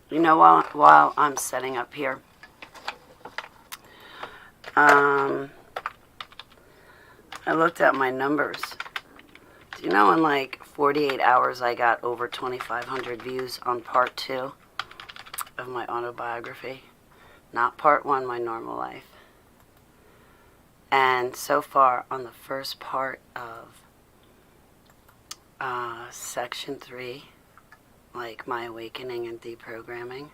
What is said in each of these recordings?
You know, while I'm setting up here, I looked at my numbers. Do you know in like 48 hours I got over 2,500 views on part 2 of my autobiography? Not part 1, my normal life. And so far on the first part of section 3, like my awakening and deprogramming,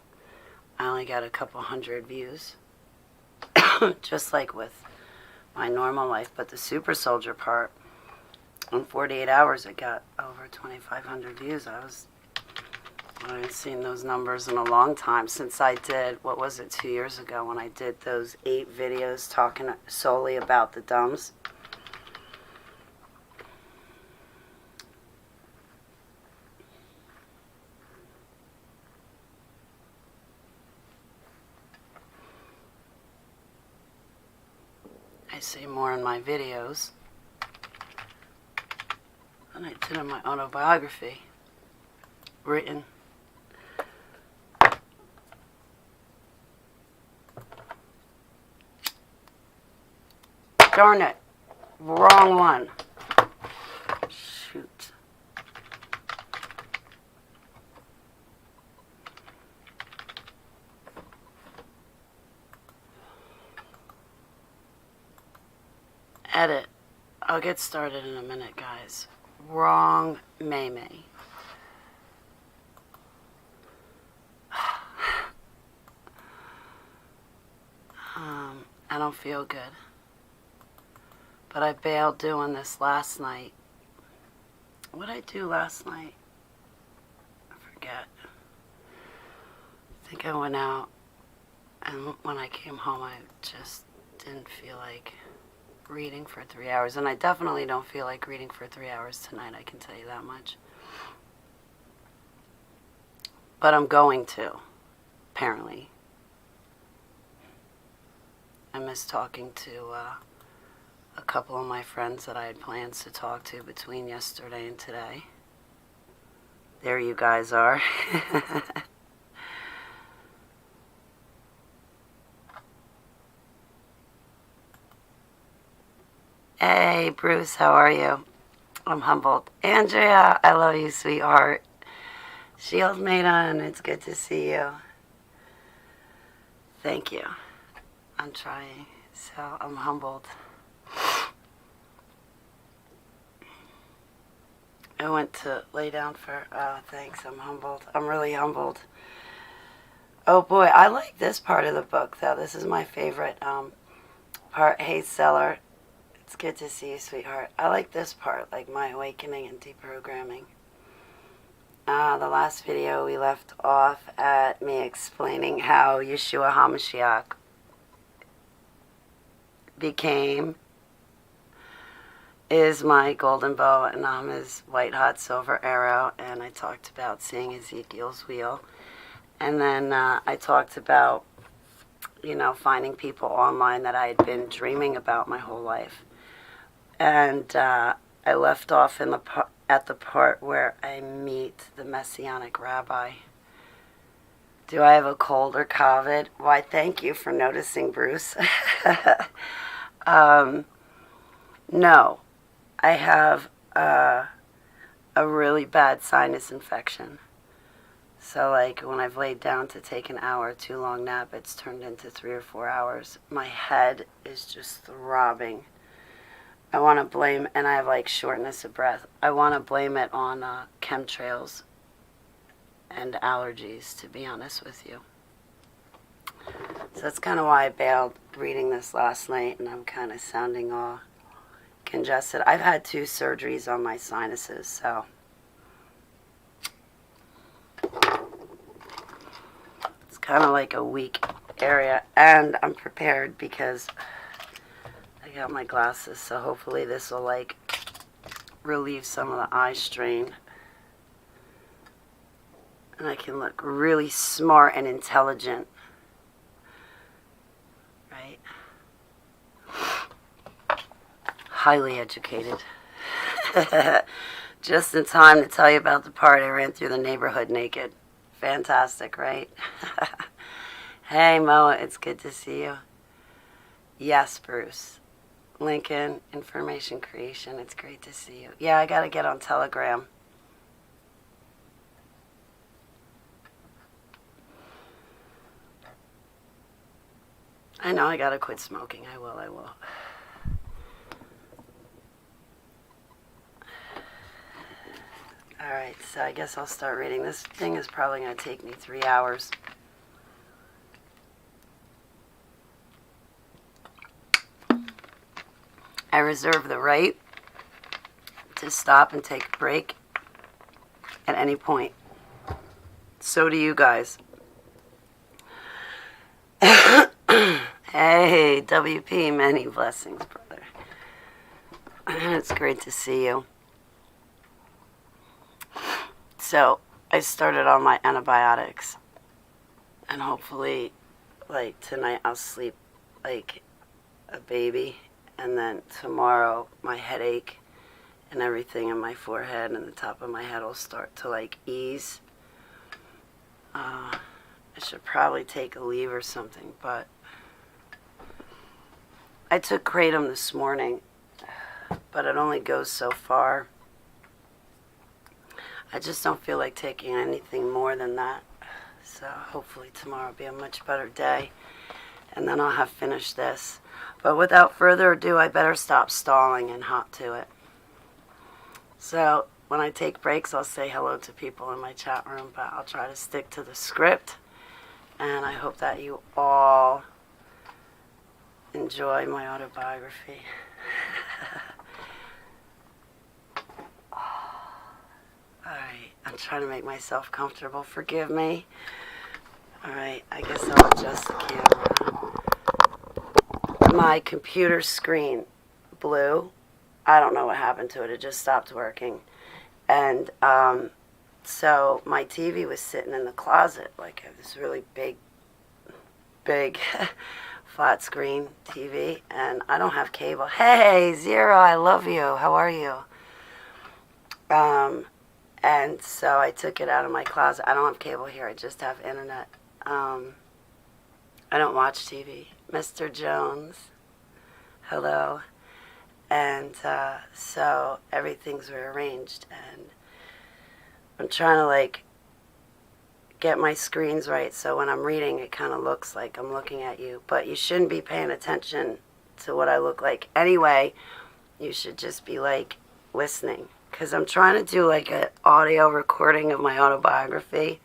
I only got a couple hundred views. Just like with my normal life. But the super soldier part, in 48 hours it got over 2,500 views. I haven't seen those numbers in a long time, since I did, what was it, 2 years ago, when I did those 8 videos talking solely about the dumbs. I say more in my videos than I did in my autobiography, written. Darn it. Wrong one. Shoot. Edit. I'll get started in a minute, guys. Wrong May. I don't feel good. But I bailed doing this last night. What did I do last night? I forget. I think I went out, and when I came home I just didn't feel like reading for 3 hours. And I definitely don't feel like reading for 3 hours tonight, I can tell you that much. But I'm going to, apparently. I miss talking to a couple of my friends that I had plans to talk to between yesterday and today. There you guys are. Hey, Bruce, how are you? I'm humbled. Andrea, I love you, sweetheart. Shield Maiden, it's good to see you. Thank you. I'm trying, so I'm humbled. I went to lay down for, thanks, I'm humbled. I'm really humbled. Oh boy, I like this part of the book, though. This is my favorite part. Hey, Seller, it's good to see you, sweetheart. I like this part, like my awakening and deprogramming. The last video we left off at me explaining how YESHUA HaMashiach is my golden bow, and I'm his white hot silver arrow. And I talked about seeing Ezekiel's wheel, and then I talked about, you know, finding people online that I had been dreaming about my whole life. And I left off in at the part where I meet the Messianic rabbi. Do I have a cold or COVID? Why, thank you for noticing, Bruce. No, I have a really bad sinus infection. So like when I've laid down to take an hour or 2 long nap, it's turned into 3 or 4 hours. My head is just throbbing. I want to blame, and I have like shortness of breath. I want to blame it on chemtrails and allergies, to be honest with you. So that's kind of why I bailed reading this last night, and I'm kind of sounding all congested. I've had 2 surgeries on my sinuses, so it's kind of like a weak area. And I'm prepared because I got my glasses, so hopefully this will like relieve some of the eye strain, and I can look really smart and intelligent, right? Highly educated. Just in time to tell you about the part I ran through the neighborhood naked. Fantastic, right? Hey, Moa, it's good to see you. Yes, Bruce. Lincoln, Information Creation, it's great to see you. Yeah, I gotta get on Telegram. I know I gotta quit smoking. I will. Alright, so I guess I'll start reading. This thing is probably going to take me 3 hours. I reserve the right to stop and take a break at any point. So do you guys. Hey, WP, many blessings, brother. It's great to see you. So, I started on my antibiotics. And hopefully, like, tonight I'll sleep like a baby. And then tomorrow, my headache and everything in my forehead and the top of my head will start to, like, ease. I should probably take a leave or something, but I took Kratom this morning, but it only goes so far. I just don't feel like taking anything more than that. So hopefully tomorrow will be a much better day, and then I'll have finished this. But without further ado, I better stop stalling and hop to it. So when I take breaks, I'll say hello to people in my chat room, but I'll try to stick to the script. And I hope that you all enjoy my autobiography. Alright, I'm trying to make myself comfortable. Forgive me. Alright, I guess I'll adjust the camera. My computer screen blew. I don't know what happened to it. It just stopped working. And so my TV was sitting in the closet, like this really big flat screen TV, and I don't have cable. Hey, Zero, I love you. How are you? And so I took it out of my closet. I don't have cable here. I just have internet. I don't watch TV. Mr. Jones, hello. And so everything's rearranged, and I'm trying to, like, get my screens right so when I'm reading it kind of looks like I'm looking at you. But you shouldn't be paying attention to what I look like anyway. You should just be, like, listening, because I'm trying to do, like, an audio recording of my autobiography.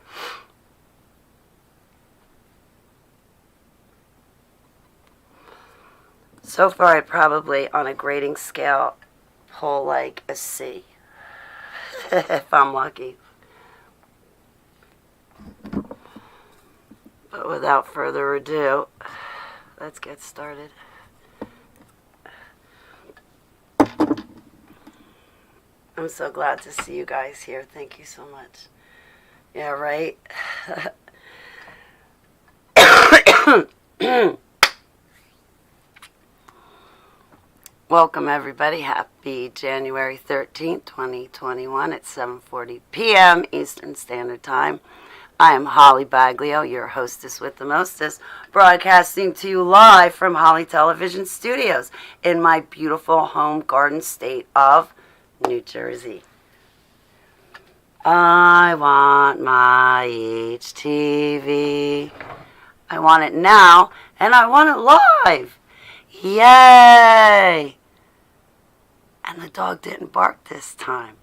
So far, I'd probably, on a grading scale, pull like a C, if I'm lucky. But without further ado, let's get started. I'm so glad to see you guys here. Thank you so much. Yeah, right? Welcome, everybody. Happy January 13th, 2021 at 7:40 p.m. Eastern Standard Time. I am Holly Baglio, your hostess with the mostest, broadcasting to you live from Holly Television Studios in my beautiful home garden state of New Jersey. I want my HTV. I want it now, and I want it live. Yay! And the dog didn't bark this time.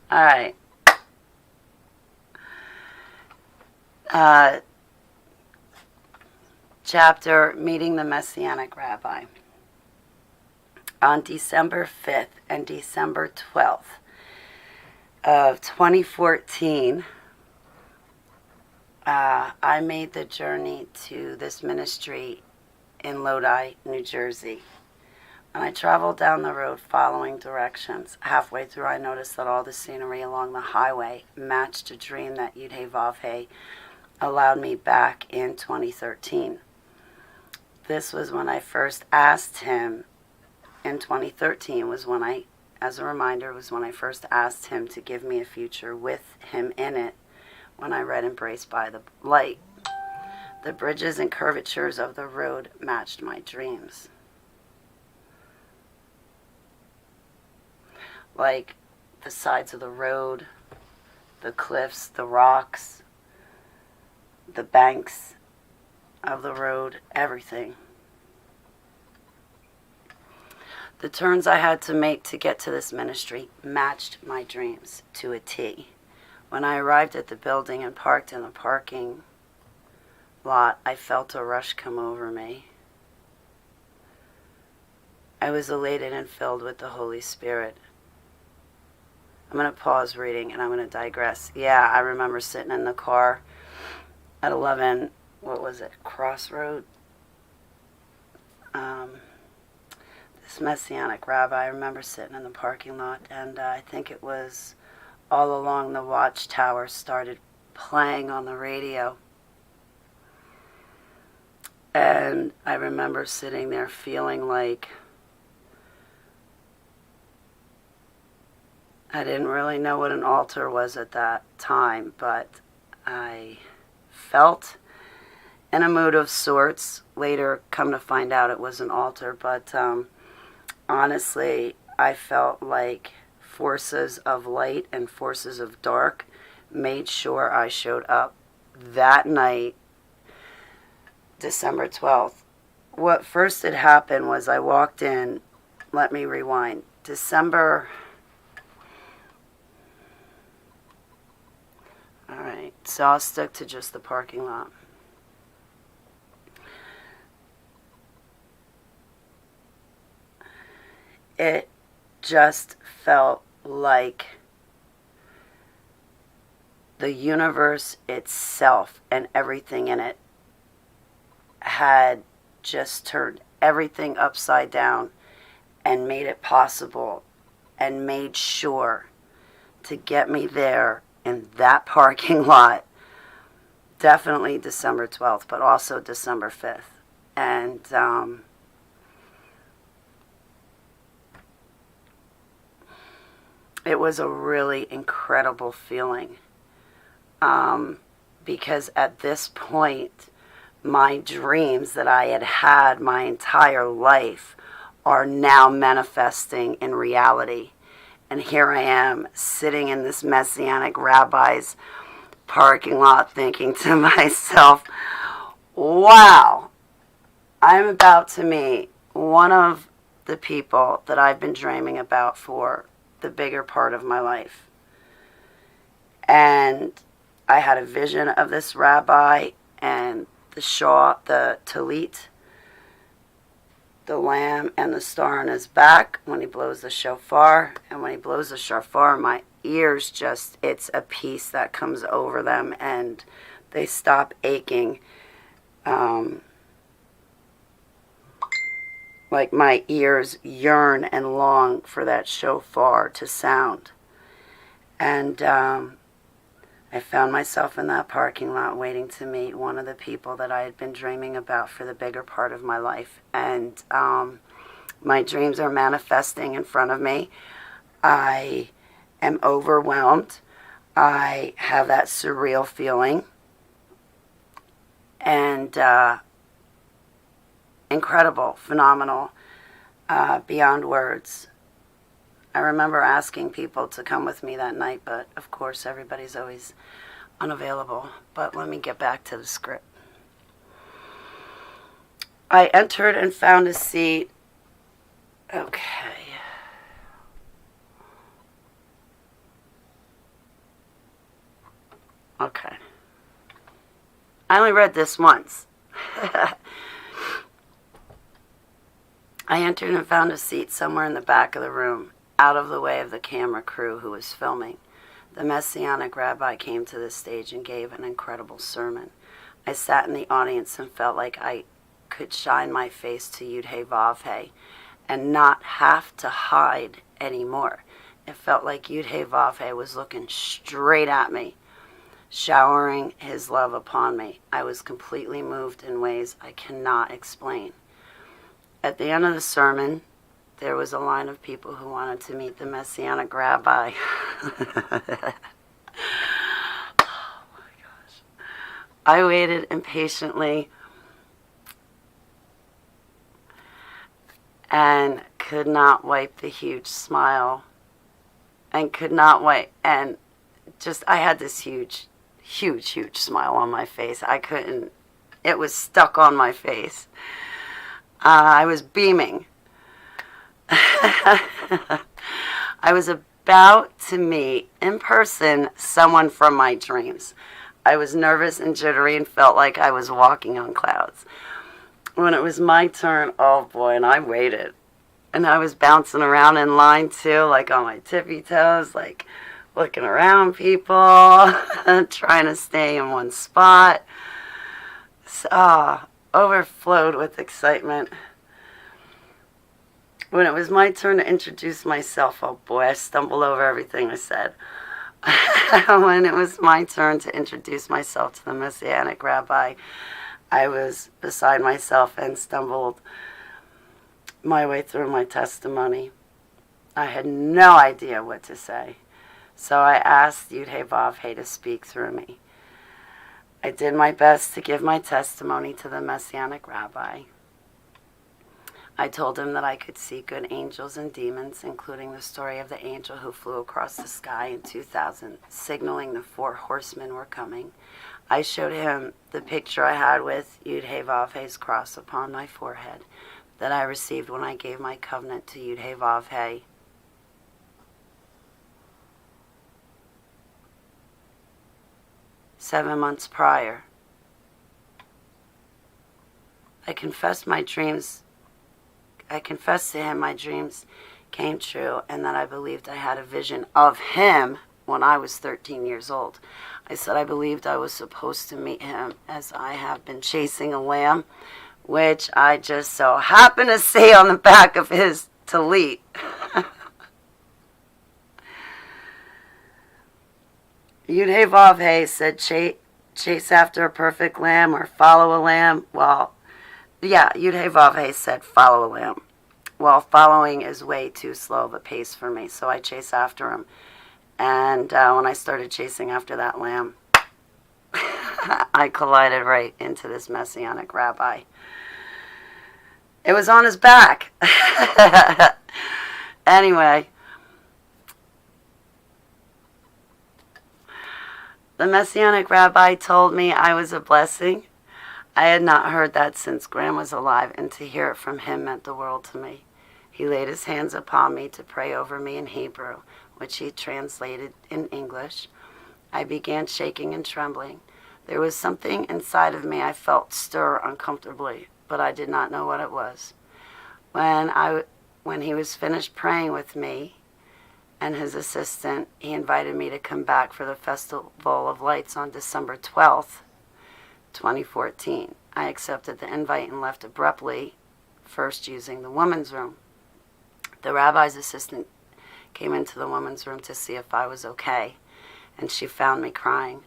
All right. Chapter Meeting the Messianic Rabbi. On December 5th and December 12th of 2014, I made the journey to this ministry in Lodi, New Jersey. And I traveled down the road following directions. Halfway through, I noticed that all the scenery along the highway matched a dream that Yud-Heh Vav-Heh allowed me back in 2013. This was when I first asked him in 2013 was when I, as a reminder, was when I first asked him to give me a future with him in it when I read Embraced by the Light. The bridges and curvatures of the road matched my dreams. Like the sides of the road, the cliffs, the rocks, the banks of the road, everything. The turns I had to make to get to this ministry matched my dreams to a T. When I arrived at the building and parked in the parking lot, I felt a rush come over me. I was elated and filled with the Holy Spirit. I'm going to pause reading and I'm going to digress. Yeah, I remember sitting in the car at 11, what was it, Crossroad? This Messianic rabbi, I remember sitting in the parking lot, and I think it was All Along the Watchtower started playing on the radio. And I remember sitting there feeling like I didn't really know what an altar was at that time, but I felt in a mood of sorts. Later, come to find out it was an altar, but honestly, I felt like forces of light and forces of dark made sure I showed up that night, December 12th. What first had happened was I walked in, let me rewind, Alright, so I'll stick to just the parking lot. It just felt like the universe itself and everything in it had just turned everything upside down and made it possible and made sure to get me there in that parking lot. Definitely December 12th, but also December 5th. And it was a really incredible feeling, because at this point, my dreams that I had had my entire life are now manifesting in reality. And here I am, sitting in this Messianic rabbi's parking lot, thinking to myself, wow, I'm about to meet one of the people that I've been dreaming about for the bigger part of my life. And I had a vision of this rabbi and the talit, the lamb, and the star on his back when he blows the shofar. And when he blows the shofar, my ears just, it's a peace that comes over them and they stop aching. Like my ears yearn and long for that shofar to sound. And I found myself in that parking lot waiting to meet one of the people that I had been dreaming about for the bigger part of my life. And my dreams are manifesting in front of me. I am overwhelmed. I have that surreal feeling. And incredible, phenomenal, beyond words. I remember asking people to come with me that night, but of course everybody's always unavailable. But let me get back to the script. I entered and found a seat. Okay. Okay. I only read this once. I entered and found a seat somewhere in the back of the room, out of the way of the camera crew who was filming. The Messianic rabbi came to the stage and gave an incredible sermon. I sat in the audience and felt like I could shine my face to Yud-Hey Vav-Hey and not have to hide anymore. It felt like Yud-Hey Vav-Hey was looking straight at me. showering his love upon me. I was completely moved in ways I cannot explain. At the end of the sermon, there was a line of people who wanted to meet the Messianic rabbi. I waited impatiently and could not wipe the huge smile and could not wait, and just I had this huge smile on my face. I couldn't, it was stuck on my face. I was beaming. I was about to meet in person someone from my dreams. I was nervous and jittery and felt like I was walking on clouds. When it was my turn, oh boy, and I waited. And I was bouncing around in line too, like on my tippy toes, like looking around people, trying to stay in one spot. So, overflowed with excitement. When it was my turn to introduce myself, oh boy, I stumbled over everything I said. When it was my turn to introduce myself to the Messianic rabbi, I was beside myself and stumbled my way through my testimony. I had no idea what to say, so I asked YESHUA to speak through me. I did my best to give my testimony to the Messianic rabbi. I told him that I could see good angels and demons, including the story of the angel who flew across the sky in 2000, signaling the 4 horsemen were coming. I showed him the picture I had with YESHUA's cross upon my forehead that I received when I gave my covenant to YESHUA. Seven months prior. I confessed to him my dreams came true and that I believed I had a vision of him when I was 13 years old. I said I believed I was supposed to meet him as I have been chasing a lamb, which I just so happened to see on the back of his tallit. YESHUA said chase after a perfect lamb or follow a lamb. Well, yeah, YESHUA said follow a lamb. Well, following is way too slow of a pace for me, so I chase after him. And when I started chasing after that lamb, I collided right into this Messianic rabbi. It was on his back. Anyway, the Messianic rabbi told me I was a blessing. I had not heard that since Graham was alive, and to hear it from him meant the world to me. He laid his hands upon me to pray over me in Hebrew, which he translated in English. I began shaking and trembling. There was something inside of me I felt stir uncomfortably, but I did not know what it was. When he was finished praying with me and his assistant, he invited me to come back for the Festival of Lights on December 12th, 2014. I accepted the invite and left abruptly, first using the women's room. The rabbi's assistant came into the women's room to see if I was okay, and she found me crying.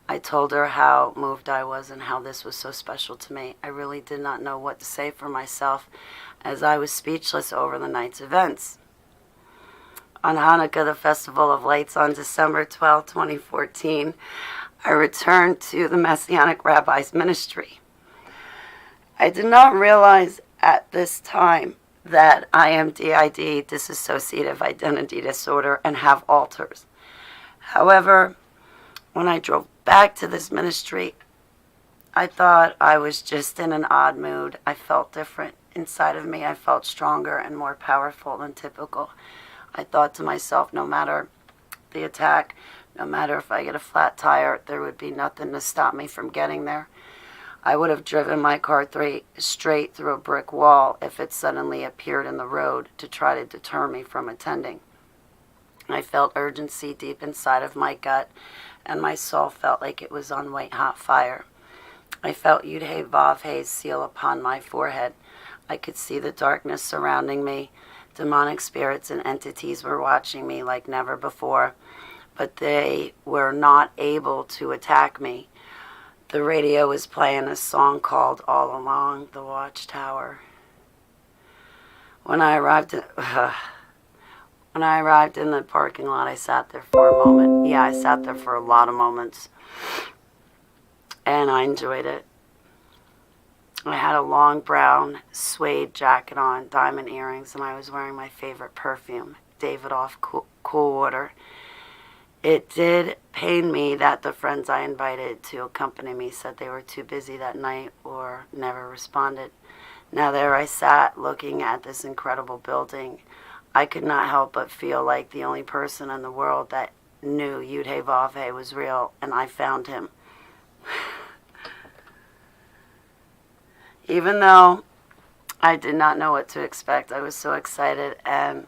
I told her how moved I was and how this was so special to me. I really did not know what to say for myself, as I was speechless over the night's events. On Hanukkah, the Festival of Lights on December 12, 2014, I returned to the Messianic Rabbi's ministry. I did not realize at this time that I am DID, dissociative identity disorder, and have alters. However, when I drove back to this ministry, I thought I was just in an odd mood. I felt different. Inside of me, I felt stronger and more powerful than typical. I thought to myself, no matter the attack, no matter if I get a flat tire, there would be nothing to stop me from getting there. I would have driven my car straight through a brick wall if it suddenly appeared in the road to try to deter me from attending. I felt urgency deep inside of my gut, and my soul felt like it was on white-hot fire. I felt YESHUA's seal upon my forehead. I could see the darkness surrounding me. Demonic spirits and entities were watching me like never before. but they were not able to attack me. The radio was playing a song called All Along the Watchtower. When I arrived in the parking lot, I sat there for a moment. Yeah, I sat there for a lot of moments, and I enjoyed it. I had a long brown suede jacket on, diamond earrings, and I was wearing my favorite perfume, Davidoff Cool Water. It did pain me that the friends I invited to accompany me said they were too busy that night or never responded. Now there I sat looking at this incredible building. I could not help but feel like the only person in the world that knew YESHUA was real, and I found him. Even though I did not know what to expect, I was so excited and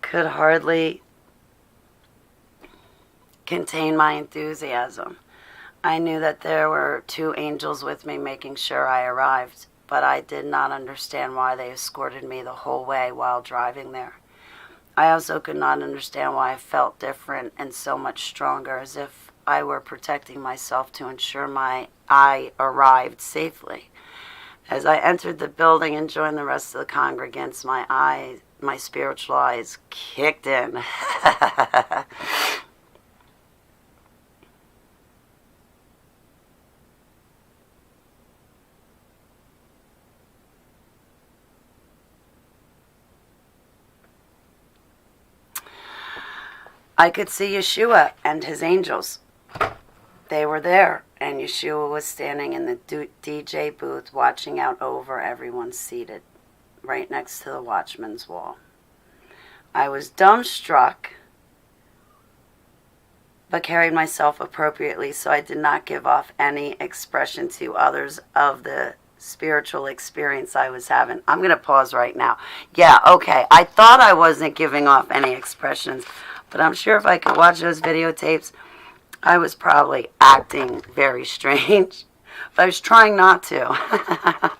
could hardly contain my enthusiasm. I knew that there were 2 angels with me making sure I arrived, but I did not understand why they escorted me the whole way while driving there. I also could not understand why I felt different and so much stronger, as if I were protecting myself to ensure I arrived safely. As I entered the building and joined the rest of the congregants, my spiritual eyes kicked in. I could see YESHUA and his angels. They were there, and YESHUA was standing in the DJ booth watching out over everyone seated, right next to the watchman's wall. I was dumbstruck, but carried myself appropriately, so I did not give off any expression to others of the spiritual experience I was having. I'm going to pause right now. Yeah, okay, I thought I wasn't giving off any expressions, but I'm sure if I could watch those videotapes, I was probably acting very strange. But I was trying not to.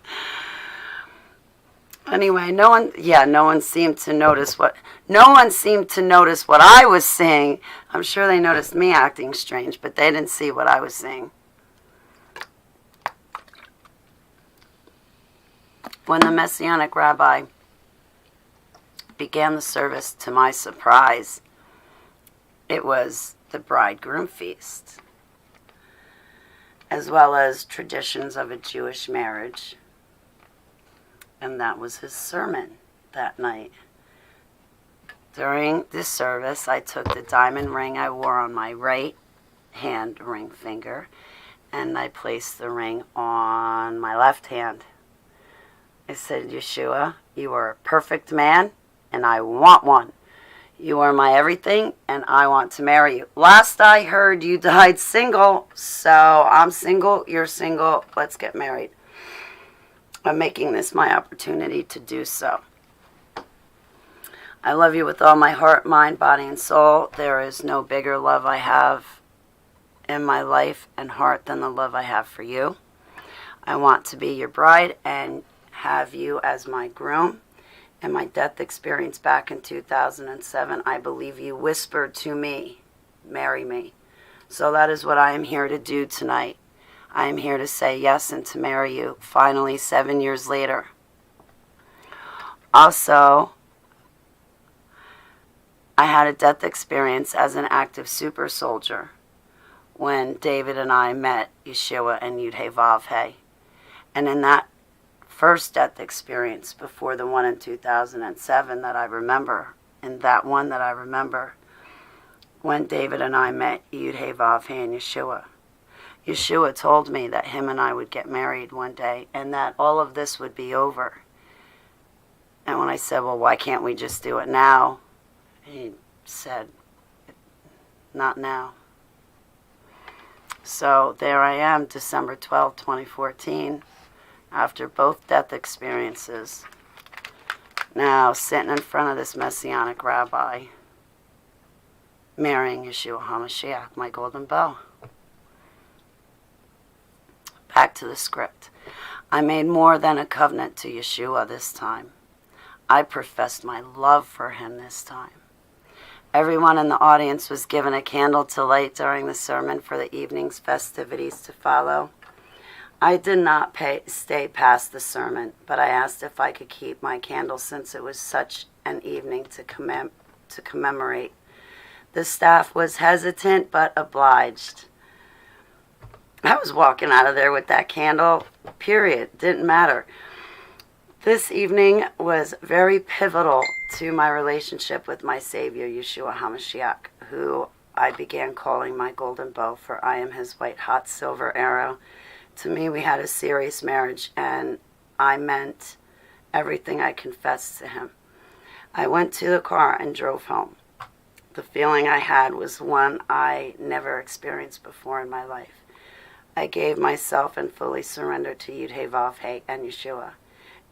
Anyway, no one seemed to notice what I was seeing. I'm sure they noticed me acting strange, but they didn't see what I was seeing. When the Messianic rabbi began the service, to my surprise, it was the bridegroom feast, as well as traditions of a Jewish marriage. And that was his sermon that night. During this service, I took the diamond ring I wore on my right hand ring finger, and I placed the ring on my left hand. I said, YESHUA, you are a perfect man, and I want one. You are my everything, and I want to marry you. Last I heard, you died single, so I'm single, you're single, let's get married. I'm making this my opportunity to do so. I love you with all my heart, mind, body, and soul. There is no bigger love I have in my life and heart than the love I have for you. I want to be your bride and have you as my groom. In my death experience back in 2007, I believe you whispered to me, marry me. So that is what I am here to do tonight. I am here to say yes and to marry you, finally 7 years later. Also, I had a death experience as an active super soldier when David and I met YESHUA and YESHUA. And in that first death experience before the one in 2007 that I remember, and that one that I remember, when David and I met YESHUA and YESHUA. YESHUA told me that him and I would get married one day and that all of this would be over. And when I said, well, why can't we just do it now? He said, not now. So there I am, December 12, 2014, after both death experiences, now sitting in front of this Messianic rabbi, marrying YESHUA HaMashiach, my golden bow. Back to the script. I made more than a covenant to YESHUA this time. I professed my love for him this time. Everyone in the audience was given a candle to light during the sermon for the evening's festivities to follow. I did not stay past the sermon, but I asked if I could keep my candle since it was such an evening to commemorate. The staff was hesitant but obliged. I was walking out of there with that candle, period. Didn't matter. This evening was very pivotal to my relationship with my Savior, YESHUA HaMashiach, who I began calling my golden bow, for I am his white-hot silver arrow. To me, we had a serious marriage, and I meant everything I confessed to him. I went to the car and drove home. The feeling I had was one I never experienced before in my life. I gave myself and fully surrendered to Yud-Heh-Vav-Heh and YESHUA.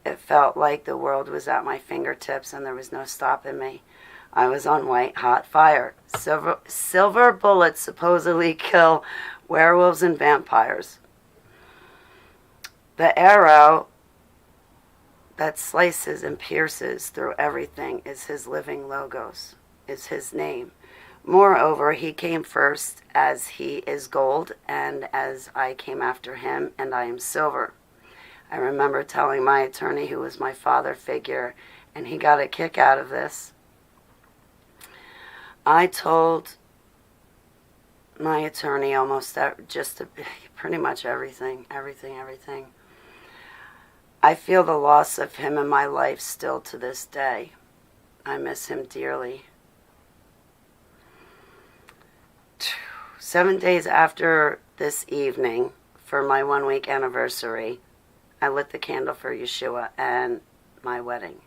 It felt like the world was at my fingertips and there was no stopping me. I was on white-hot fire. Silver bullets supposedly kill werewolves and vampires. The arrow that slices and pierces through everything is his living logos, is his name. Moreover, he came first as he is gold, and as I came after him, and I am silver. I remember telling my attorney, who was my father figure, and he got a kick out of this. I told my attorney almost pretty much everything. I feel the loss of him in my life still to this day. I miss him dearly. 7 days after this evening, for my 1-week anniversary, I lit the candle for YESHUA and my wedding.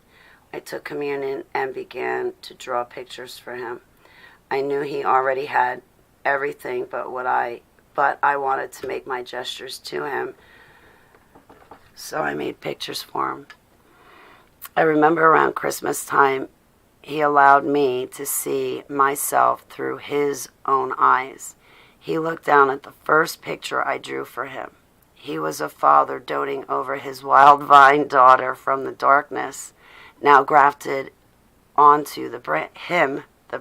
I took communion and began to draw pictures for him. I knew he already had everything but I wanted to make my gestures to him, so I made pictures for him. I remember around Christmas time, he allowed me to see myself through his own eyes. He looked down at the first picture I drew for him. He was a father doting over his wild vine daughter from the darkness, now grafted onto the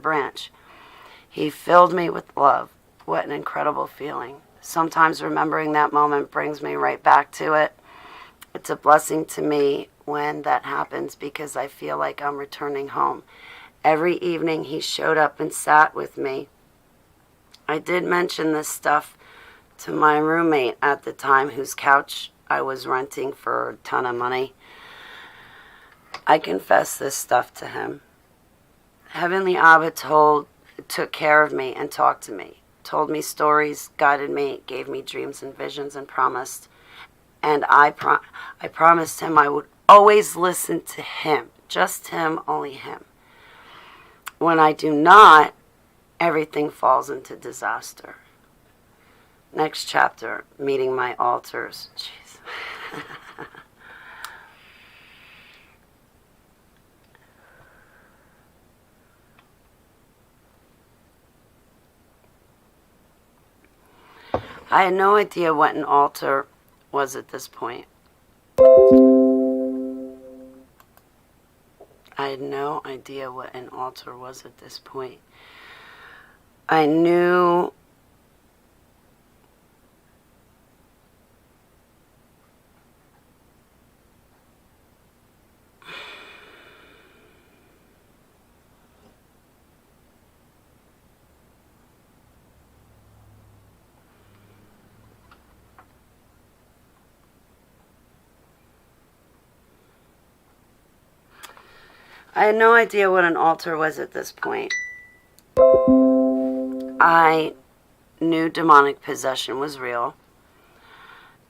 branch. He filled me with love. What an incredible feeling. Sometimes remembering that moment brings me right back to it. It's a blessing to me when that happens because I feel like I'm returning home. Every evening he showed up and sat with me. I did mention this stuff to my roommate at the time, whose couch I was renting for a ton of money. I confessed this stuff to him. Heavenly Abba took care of me and talked to me, told me stories, guided me, gave me dreams and visions, and promised. And I promised him I would always listen to him, just him, only him. When I do not, everything falls into disaster. Next chapter, meeting my altars. Jeez. I had no idea what an altar was at this point. I had no idea what an altar was at this point. I knew I had no idea what an altar was at this point. I knew demonic possession was real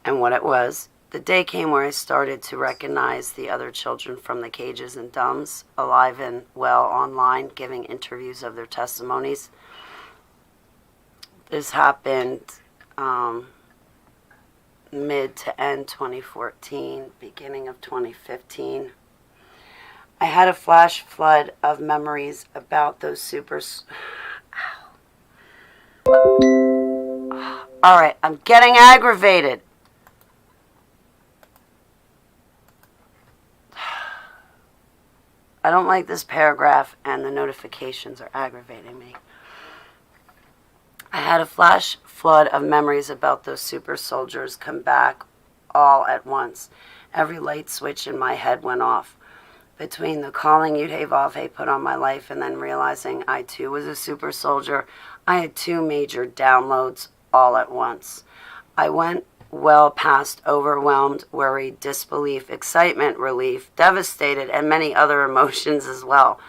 and what it was. The day came where I started to recognize the other children from the cages and dumbs, alive and well online, giving interviews of their testimonies. This happened mid to end 2014, beginning of 2015. I had a flash flood of memories about those All right, I'm getting aggravated. I don't like this paragraph, and the notifications are aggravating me. I had a flash flood of memories about those super soldiers come back all at once. Every light switch in my head went off. Between the calling Yud-Heh-Vav-Heh put on my life and then realizing I too was a super soldier, I had two major downloads all at once. I went well past overwhelmed, worried, disbelief, excitement, relief, devastated, and many other emotions as well.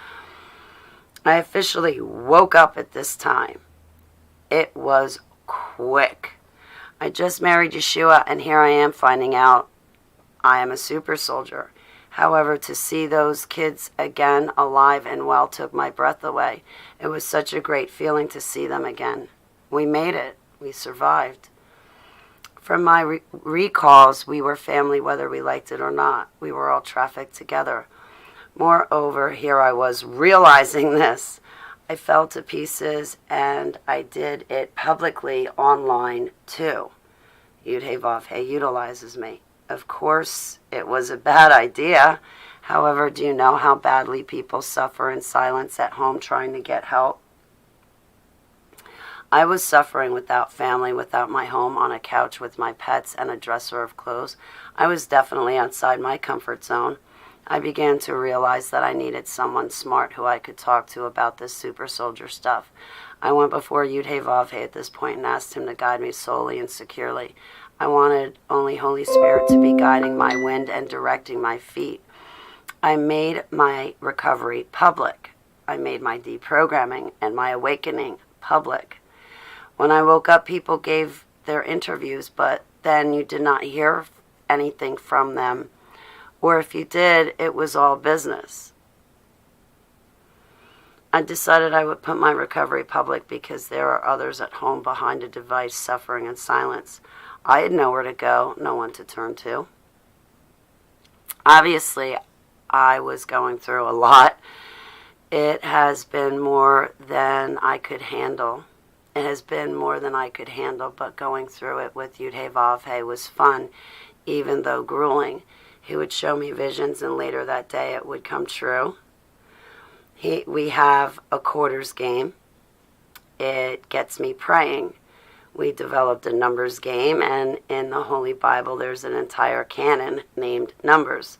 I officially woke up at this time. It was quick. I just married YESHUA, and here I am finding out I am a super soldier. However, to see those kids again, alive and well, took my breath away. It was such a great feeling to see them again. We made it. We survived. From my recalls, we were family whether we liked it or not. We were all trafficked together. Moreover, here I was realizing this. I fell to pieces, and I did it publicly online too. Yud-Heh-Vav-Heh utilizes me. Of course, it was a bad idea. However, do you know how badly people suffer in silence at home trying to get help? I was suffering without family, without my home, on a couch with my pets and a dresser of clothes. I was definitely outside my comfort zone. I began to realize that I needed someone smart who I could talk to about this super soldier stuff. I went before Yud-Heh-Vav-Heh at this point and asked him to guide me solely and securely. I wanted only Holy Spirit to be guiding my wind and directing my feet. I made my recovery public. I made my deprogramming and my awakening public. When I woke up, people gave their interviews, but then you did not hear anything from them. Or if you did, it was all business. I decided I would put my recovery public because there are others at home behind a device suffering in silence. I had nowhere to go, no one to turn to. Obviously, I was going through a lot. It has been more than I could handle. It has been more than I could handle, but going through it with Yud-Heh-Vav-Heh was fun, even though grueling. He would show me visions, and later that day it would come true. We have a quarters game. It gets me praying. We developed a numbers game, and in the Holy Bible there's an entire canon named Numbers.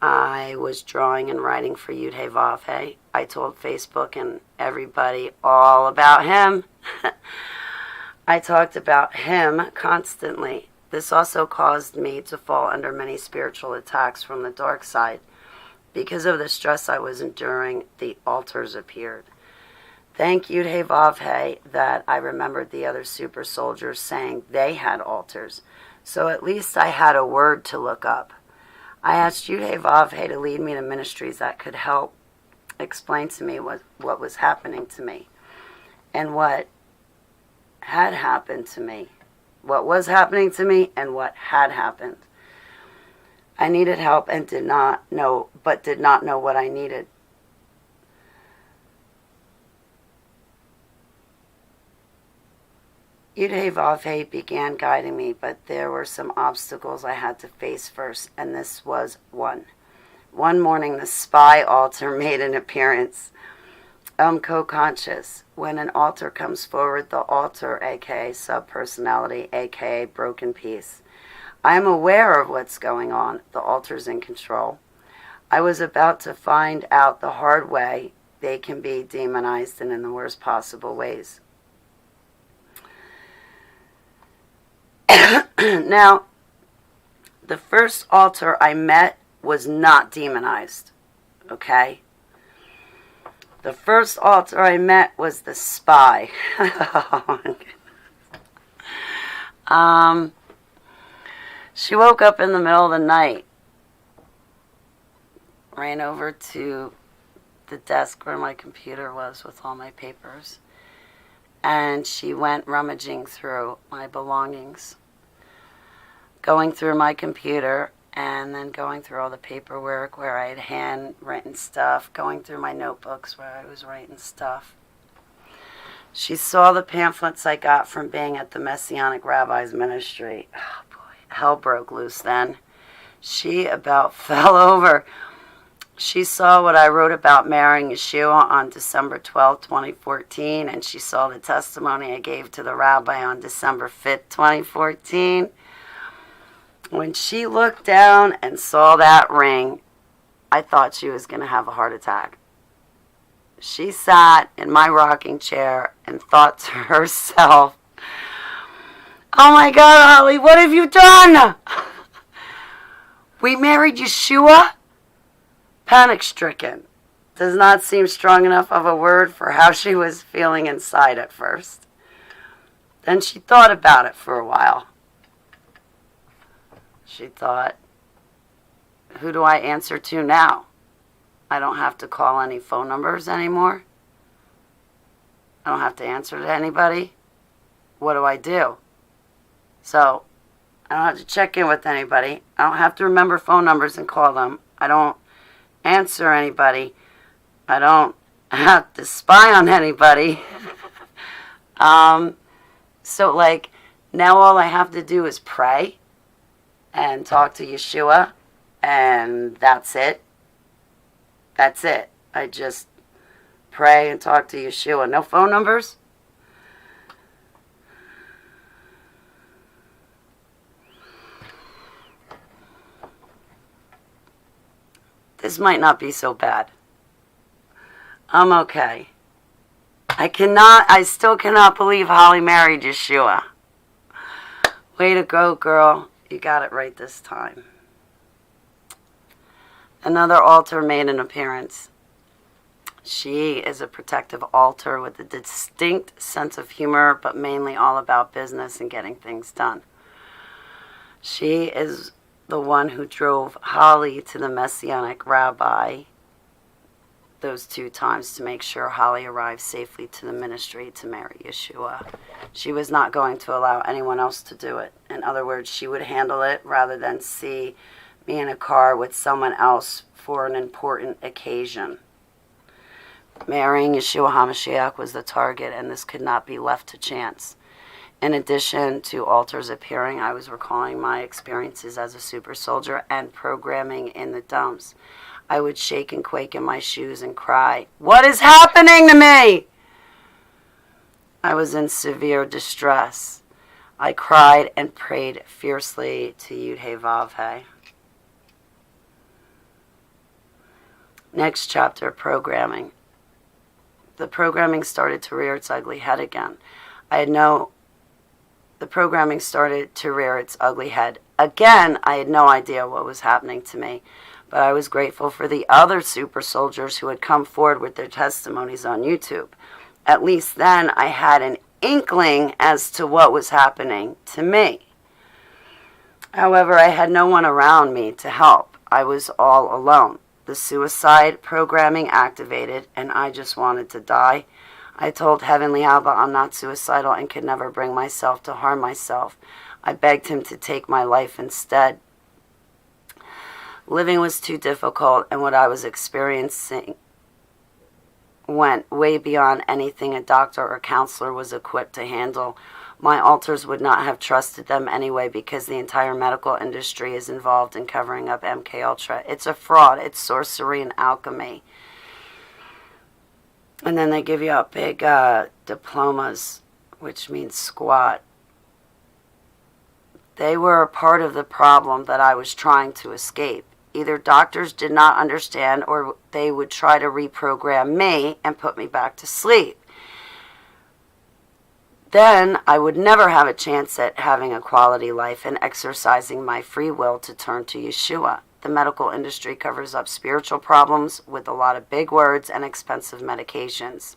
I was drawing and writing for Yud-Heh-Vav-Heh. I told Facebook and everybody all about him. I talked about him constantly. This also caused me to fall under many spiritual attacks from the dark side. Because of the stress I was enduring, the altars appeared. Thank Yud-Heh-Vav-Heh that I remembered the other super soldiers saying they had altars. So at least I had a word to look up. I asked Yud-Heh-Vav-Heh to lead me to ministries that could help explain to me what was happening to me and what had happened to me. What was happening to me and what had happened. I needed help and did not know what I needed. Yud-Heh-Vav-Heh began guiding me, but there were some obstacles I had to face first, and this was one. One morning, the spy altar made an appearance. I'm co-conscious. When an altar comes forward, the altar, aka subpersonality, aka broken piece. I am aware of what's going on. The altar's in control. I was about to find out the hard way they can be demonized and in the worst possible ways. Now, the first altar I met was not demonized, okay? The first altar I met was the spy. Oh, my goodness. She woke up in the middle of the night, ran over to the desk where my computer was with all my papers, and she went rummaging through my belongings, going through my computer, and then going through all the paperwork where I had handwritten stuff, going through my notebooks where I was writing stuff. She saw the pamphlets I got from being at the Messianic Rabbi's ministry. Oh boy, hell broke loose then. She about fell over. She saw what I wrote about marrying YESHUA on December 12, 2014, and she saw the testimony I gave to the rabbi on December 5th, 2014. When she looked down and saw that ring, I thought she was going to have a heart attack. She sat in my rocking chair and thought to herself, "Oh my God, Holly, what have you done? We married YESHUA?" Panic-stricken does not seem strong enough of a word for how she was feeling inside at first. Then she thought about it for a while. She thought, who do I answer to now? I don't have to call any phone numbers anymore. I don't have to answer to anybody. What do I do? So, I don't have to check in with anybody. I don't have to remember phone numbers and call them. I don't answer anybody. I don't have to spy on anybody. So, like, now all I have to do is pray and talk to YESHUA, and that's it. That's it. I just pray and talk to YESHUA. No phone numbers? This might not be so bad. I'm okay. I still cannot believe Holly married YESHUA. Way to go, girl. You got it right this time. Another altar made an appearance. She is a protective altar with a distinct sense of humor, but mainly all about business and getting things done. She is the one who drove Holly to the Messianic rabbi those 2 times to make sure Holly arrived safely to the ministry to marry YESHUA. She was not going to allow anyone else to do it. In other words, she would handle it rather than see me in a car with someone else for an important occasion. Marrying YESHUA HaMashiach was the target, and this could not be left to chance. In addition to altars appearing, I was recalling my experiences as a super soldier and programming in the dumps. I would shake and quake in my shoes and cry, "What is happening to me?" I was in severe distress. I cried and prayed fiercely to Yud-Heh-Vav-Heh. Next chapter, programming. The programming started to rear its ugly head again. The programming started to rear its ugly head. Again, I had no idea what was happening to me, but I was grateful for the other super soldiers who had come forward with their testimonies on YouTube. At least then I had an inkling as to what was happening to me. However, I had no one around me to help. I was all alone. The suicide programming activated, and I just wanted to die. I told Heavenly Abba I'm not suicidal and could never bring myself to harm myself. I begged him to take my life instead. Living was too difficult, and what I was experiencing went way beyond anything a doctor or counselor was equipped to handle. My alters would not have trusted them anyway because the entire medical industry is involved in covering up MKUltra. It's a fraud. It's sorcery and alchemy. And then they give you out big diplomas, which means squat. They were a part of the problem that I was trying to escape. Either doctors did not understand or they would try to reprogram me and put me back to sleep. Then I would never have a chance at having a quality life and exercising my free will to turn to YESHUA. The medical industry covers up spiritual problems with a lot of big words and expensive medications.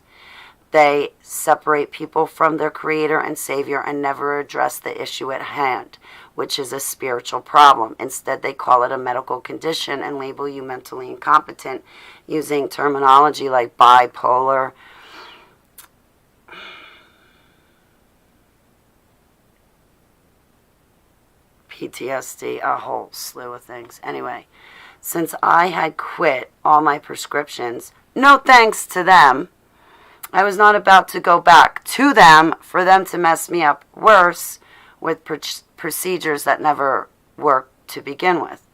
They separate people from their creator and savior and never address the issue at hand, which is a spiritual problem. Instead, they call it a medical condition and label you mentally incompetent using terminology like bipolar, PTSD, a whole slew of things. Anyway, since I had quit all my prescriptions, no thanks to them, I was not about to go back to them for them to mess me up worse with procedures that never worked to begin with.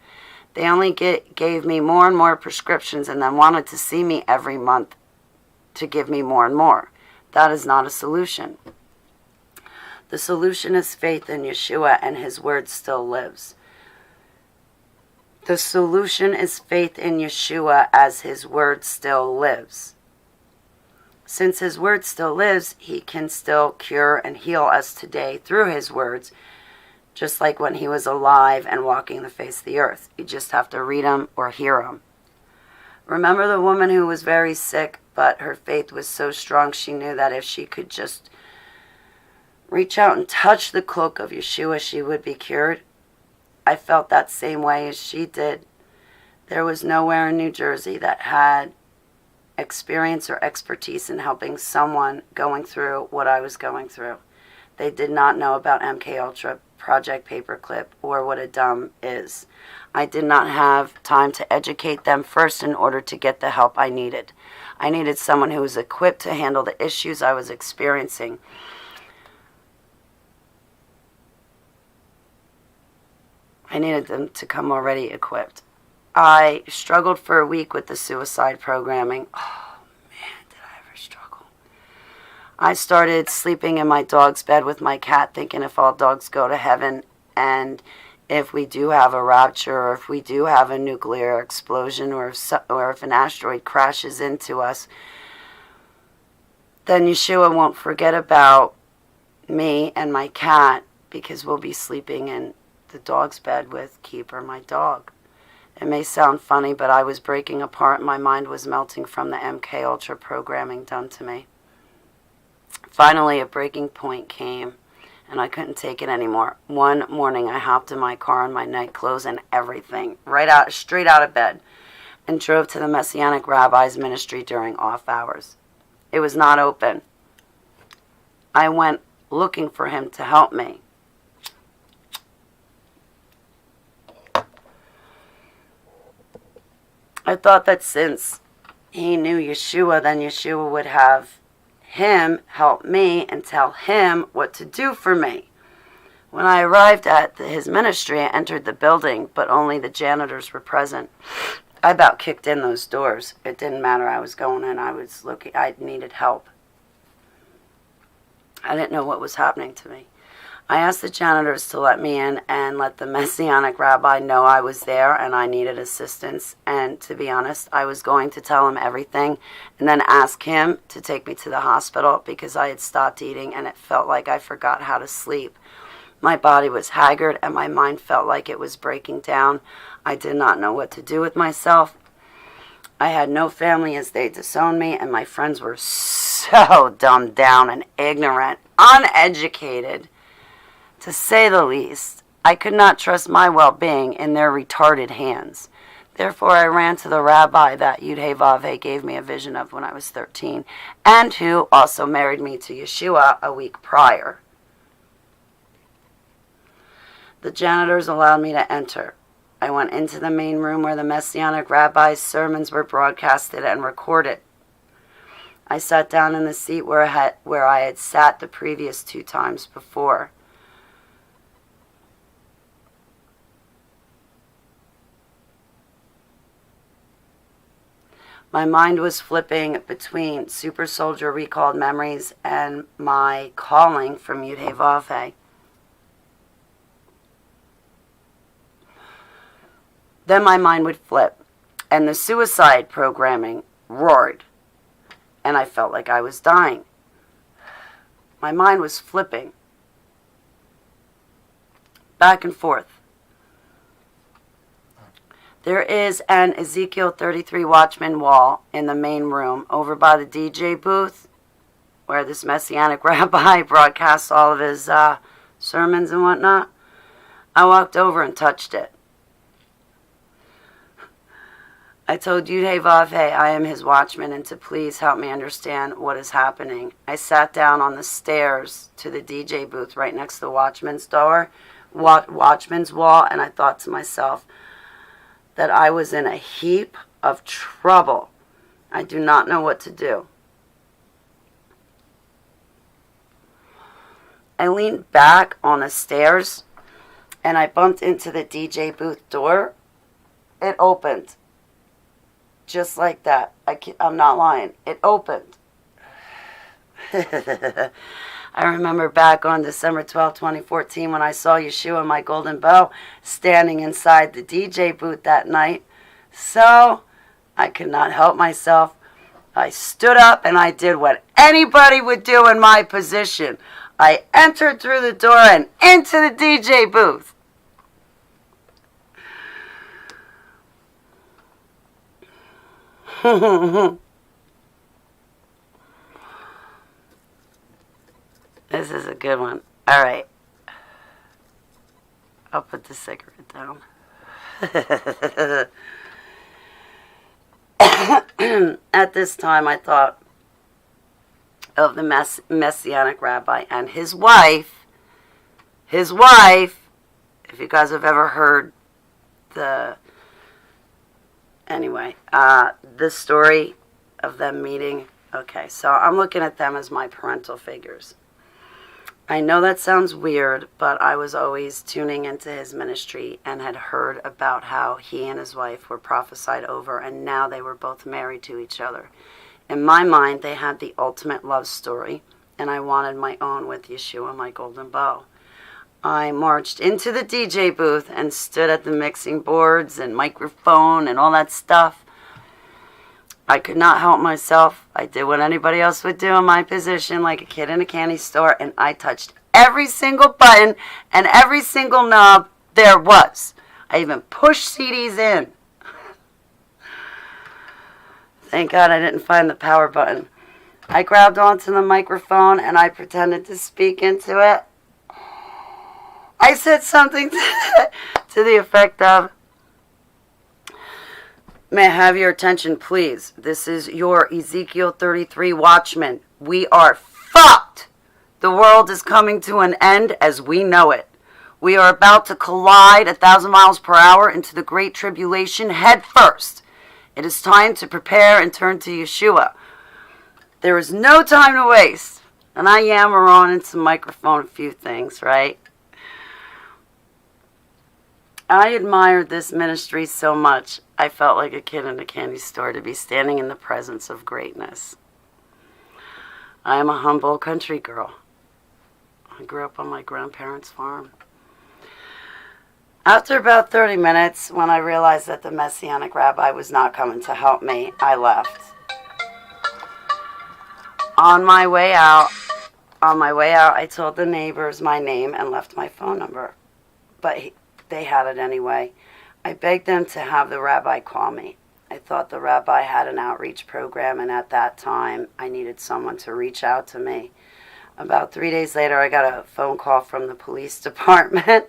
They only gave me more and more prescriptions and then wanted to see me every month to give me more and more. That is not a solution. The solution is faith in Yeshua, and His word still lives. The solution is faith in Yeshua as His word still lives. Since His word still lives, He can still cure and heal us today through His words, just like when He was alive and walking the face of the earth. You just have to read them or hear them. Remember the woman who was very sick, but her faith was so strong she knew that if she could just reach out and touch the cloak of Yeshua, she would be cured? I felt that same way as she did. There was nowhere in New Jersey that had experience or expertise in helping someone going through what I was going through. They did not know about MK Ultra, Project Paperclip, or what a dumb is. I did not have time to educate them first in order to get the help I needed. I needed someone who was equipped to handle the issues I was experiencing. I needed them to come already equipped. I struggled for a week with the suicide programming. Oh, man, did I ever struggle. I started sleeping in my dog's bed with my cat, thinking if all dogs go to heaven, and if we do have a rapture, or if we do have a nuclear explosion, or if an asteroid crashes into us, then Yeshua won't forget about me and my cat, because we'll be sleeping in the dog's bed with Keeper, my dog. It may sound funny, but I was breaking apart. My mind was melting from the MK Ultra programming done to me. Finally, a breaking point came, and I couldn't take it anymore. One morning, I hopped in my car in my night clothes and everything, straight out of bed, and drove to the Messianic Rabbi's ministry during off hours. It was not open. I went looking for him to help me. I thought that since he knew Yeshua, then Yeshua would have him help me and tell him what to do for me. When I arrived at his ministry, I entered the building, but only the janitors were present. I about kicked in those doors. It didn't matter. I was going in. I needed help. I didn't know what was happening to me. I asked the janitors to let me in and let the Messianic rabbi know I was there and I needed assistance. And to be honest, I was going to tell him everything and then ask him to take me to the hospital because I had stopped eating and it felt like I forgot how to sleep. My body was haggard and my mind felt like it was breaking down. I did not know what to do with myself. I had no family as they disowned me, and my friends were so dumbed down and ignorant, uneducated, to say the least. I could not trust my well-being in their retarded hands. Therefore, I ran to the rabbi that Yud-Heh-Vav-Heh gave me a vision of when I was 13, and who also married me to Yeshua a week prior. The janitors allowed me to enter. I went into the main room where the Messianic rabbi's sermons were broadcasted and recorded. I sat down in the seat where I had sat the previous 2 times before. My mind was flipping between super soldier recalled memories and my calling from Yud-Heh-Vav-Heh. Then my mind would flip, and the suicide programming roared, and I felt like I was dying. My mind was flipping back and forth. There is an Ezekiel 33 Watchman wall in the main room over by the DJ booth where this Messianic rabbi broadcasts all of his sermons and whatnot. I walked over and touched it. I told Yud-Heh-Vav-Heh I am his watchman and to please help me understand what is happening. I sat down on the stairs to the DJ booth right next to the watchman's wall, and I thought to myself that I was in a heap of trouble. I do not know what to do. I leaned back on the stairs and I bumped into the DJ booth door. It opened. Just like that. I'm not lying. It opened. I remember back on December 12, 2014, when I saw YESHUA, my golden bow, standing inside the DJ booth that night. So, I could not help myself. I stood up and I did what anybody would do in my position. I entered through the door and into the DJ booth. This is a good one. All right. I'll put the cigarette down. At this time, I thought of the Messianic rabbi and his wife. His wife, if you guys have ever heard the story of them meeting. Okay, so I'm looking at them as my parental figures. I know that sounds weird, but I was always tuning into his ministry and had heard about how he and his wife were prophesied over, and now they were both married to each other. In my mind, they had the ultimate love story, and I wanted my own with YESHUA, my golden bow. I marched into the DJ booth and stood at the mixing boards and microphone and all that stuff. I could not help myself. I did what anybody else would do in my position, like a kid in a candy store, and I touched every single button and every single knob there was. I even pushed CDs in. Thank God I didn't find the power button. I grabbed onto the microphone and I pretended to speak into it. I said something to the effect of, "May I have your attention, please? This is your Ezekiel 33 watchman. We are fucked. The world is coming to an end as we know it. We are about to collide 1,000 miles per hour into the Great Tribulation head first. It is time to prepare and turn to YESHUA. There is no time to waste." And I yammer on into the microphone a few things, right? I admired this ministry so much, I felt like a kid in a candy store to be standing in the presence of greatness. I am a humble country girl. I grew up on my grandparents' farm. After about 30 minutes, when I realized that the Messianic rabbi was not coming to help me, I left. On my way out, I told the neighbors my name and left my phone number. But they had it anyway. I begged them to have the rabbi call me. I thought the rabbi had an outreach program, and at that time, I needed someone to reach out to me. About 3 days later, I got a phone call from the police department.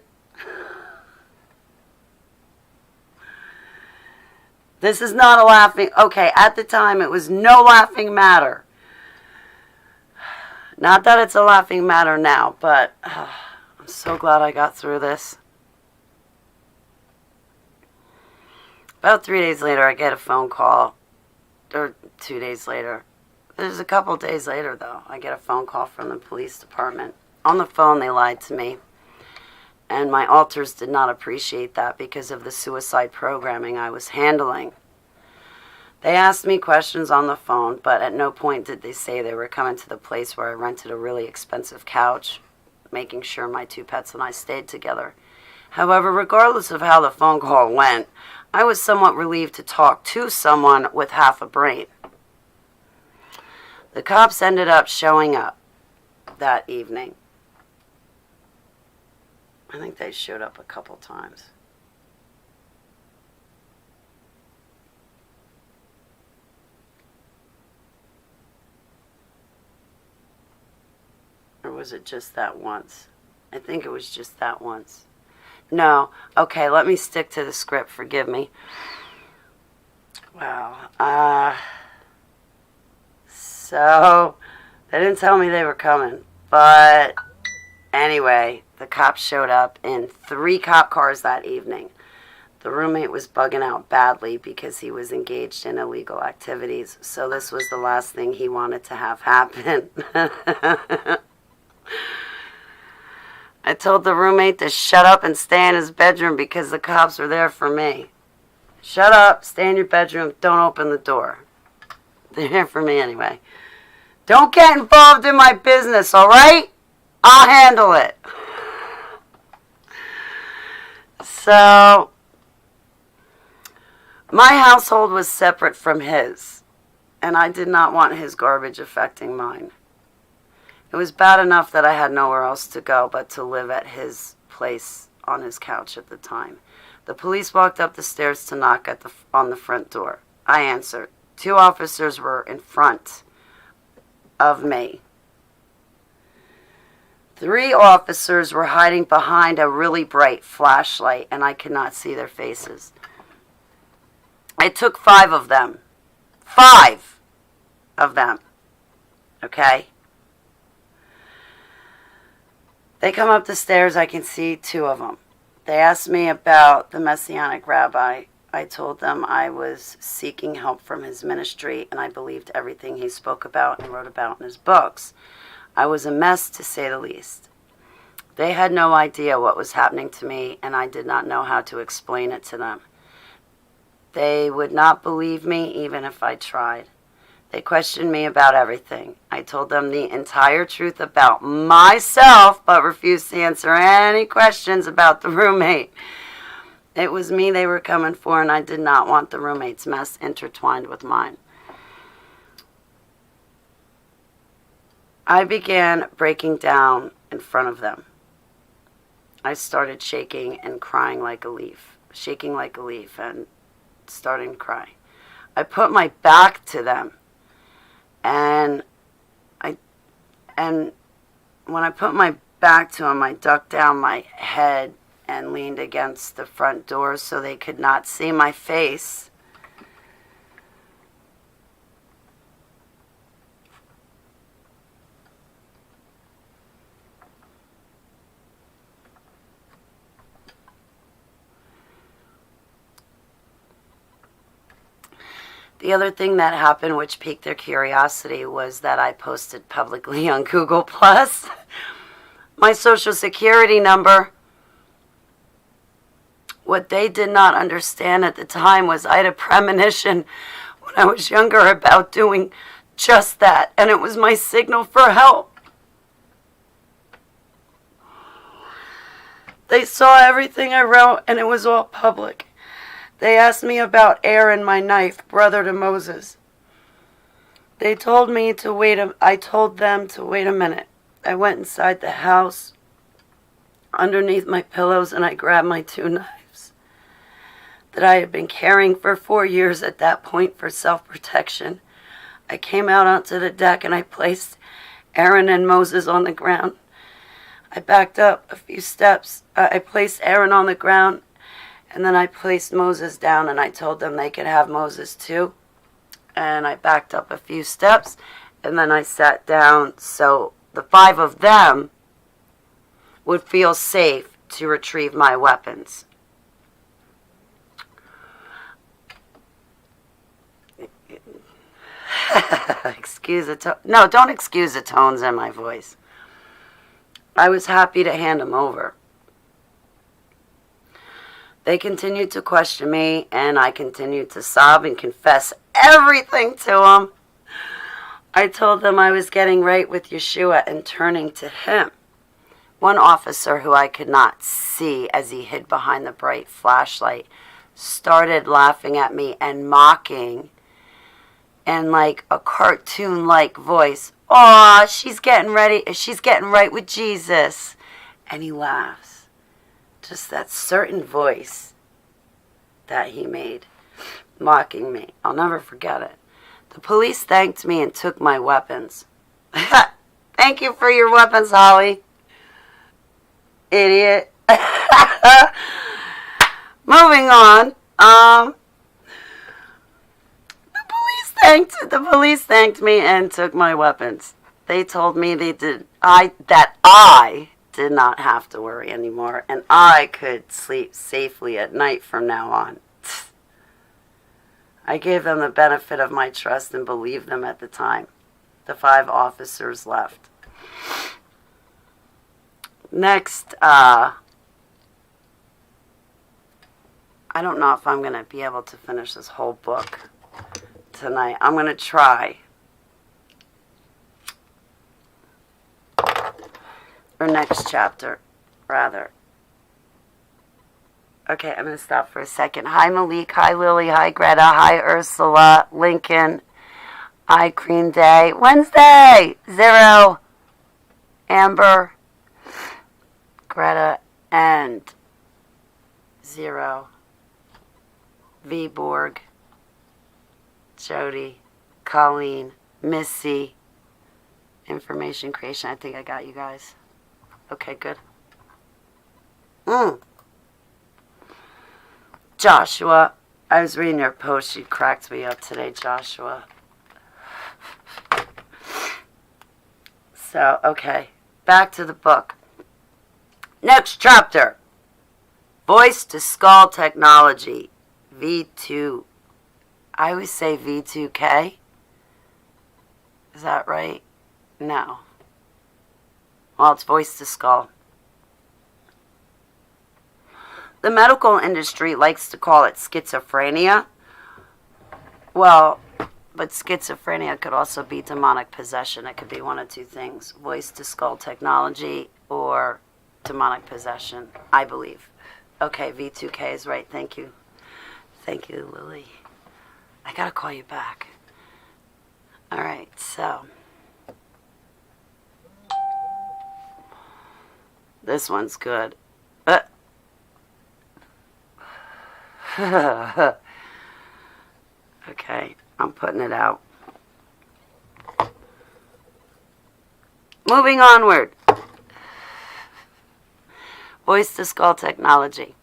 This is not a laughing... Okay, at the time, it was no laughing matter. Not that it's a laughing matter now, but I'm so glad I got through this. About 3 days later, I get a phone call, or 2 days later. There's a couple days later, though, I get a phone call from the police department. On the phone, they lied to me, and my alters did not appreciate that because of the suicide programming I was handling. They asked me questions on the phone, but at no point did they say they were coming to the place where I rented a really expensive couch, making sure my 2 pets and I stayed together. However, regardless of how the phone call went, I was somewhat relieved to talk to someone with half a brain. The cops ended up showing up that evening. I think they showed up a couple times. Or was it just that once? I think it was just that once. No. Okay, let me stick to the script. Forgive me. Wow. So, they didn't tell me they were coming. But, anyway, the cops showed up in 3 cop cars that evening. The roommate was bugging out badly because he was engaged in illegal activities. So this was the last thing he wanted to have happen. I told the roommate to shut up and stay in his bedroom because the cops were there for me. Shut up, stay in your bedroom, don't open the door. They're here for me anyway. Don't get involved in my business, all right? I'll handle it. So, my household was separate from his, and I did not want his garbage affecting mine. It was bad enough that I had nowhere else to go but to live at his place on his couch at the time. The police walked up the stairs to knock on the front door. I answered. 2 officers were in front of me. 3 officers were hiding behind a really bright flashlight, and I could not see their faces. It took 5 of them. 5 of them. Okay? They come up the stairs. I can see 2 of them. They asked me about the Messianic rabbi. I told them I was seeking help from his ministry, and I believed everything he spoke about and wrote about in his books. I was a mess, to say the least. They had no idea what was happening to me, and I did not know how to explain it to them. They would not believe me even if I tried. They questioned me about everything. I told them the entire truth about myself, but refused to answer any questions about the roommate. It was me they were coming for, and I did not want the roommate's mess intertwined with mine. I began breaking down in front of them. I started shaking and crying like a leaf, and starting to cry. I put my back to them, and when I put my back to them, I ducked down my head and leaned against the front door so they could not see my face. The other thing that happened which piqued their curiosity was that I posted publicly on Google Plus my social security number. What they did not understand at the time was I had a premonition when I was younger about doing just that, and it was my signal for help. They saw everything I wrote, and it was all public. They asked me about Aaron, my knife, brother to Moses. I told them to wait a minute. I went inside the house, underneath my pillows, and I grabbed my 2 knives that I had been carrying for 4 years at that point for self-protection. I came out onto the deck and I placed Aaron and Moses on the ground. I backed up a few steps. I placed Aaron on the ground, and then I placed Moses down, and I told them they could have Moses too. And I backed up a few steps, and then I sat down so the 5 of them would feel safe to retrieve my weapons. Excuse the tone. No, don't excuse the tones in my voice. I was happy to hand them over. They continued to question me, and I continued to sob and confess everything to them. I told them I was getting right with YESHUA and turning to him. One officer, who I could not see as he hid behind the bright flashlight, started laughing at me and mocking in like a cartoon-like voice. "Aw, she's getting right with Jesus." And he laughs. Just that certain voice that he made, mocking me. I'll never forget it. The police thanked me and took my weapons. Thank you for your weapons, Holly. Idiot. Moving on. The police thanked me and took my weapons. They told me that I did not have to worry anymore, and I could sleep safely at night from now on. I gave them the benefit of my trust and believed them at the time. The 5 officers left. Next, I I don't know if I'm going to be able to finish this whole book tonight. I'm going to try. Or next chapter, rather. Okay, I'm going to stop for a second. Hi, Malik. Hi, Lily. Hi, Greta. Hi, Ursula. Lincoln. Hi, Cream Day. Wednesday. 0. Amber. Greta. And 0. V. Borg. Jody. Colleen. Missy. Information creation. I think I got you guys. Okay, good. Joshua. I was reading your post. You cracked me up today, Joshua. So, okay. Back to the book. Next chapter. Voice to Skull Technology. V2. I always say V2K. Is that right? No. Well, it's voice to skull. The medical industry likes to call it schizophrenia. Well, but schizophrenia could also be demonic possession. It could be one of two things. Voice to skull technology or demonic possession, I believe. Okay, V2K is right. Thank you. Thank you, Lily. I gotta call you back. All right, so. This one's good. Okay, I'm putting it out. Moving onward. Voice to skull technology.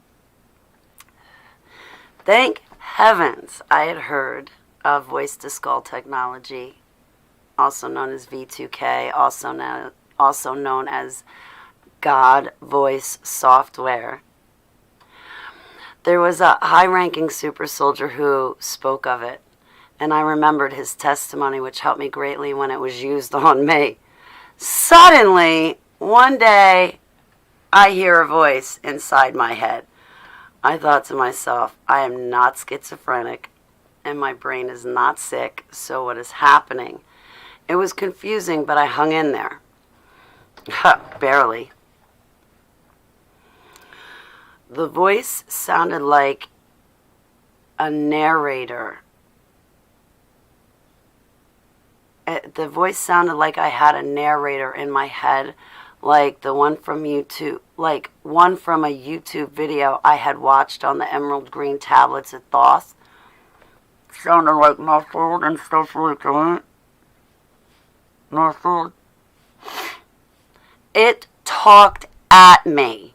Thank heavens I had heard of voice to skull technology, also known as V2K, also known as God Voice Software. There was a high-ranking super soldier who spoke of it, and I remembered his testimony, which helped me greatly when it was used on me. Suddenly, one day, I hear a voice inside my head. I thought to myself, I am not schizophrenic, and my brain is not sick, so what is happening? It was confusing, but I hung in there. Barely. The voice sounded like a narrator. The voice sounded like I had a narrator in my head, like the one from YouTube, like one from a YouTube video I had watched on the emerald green tablets at Thoth. Sounded like muffled and stuff like that. Muffled. It talked at me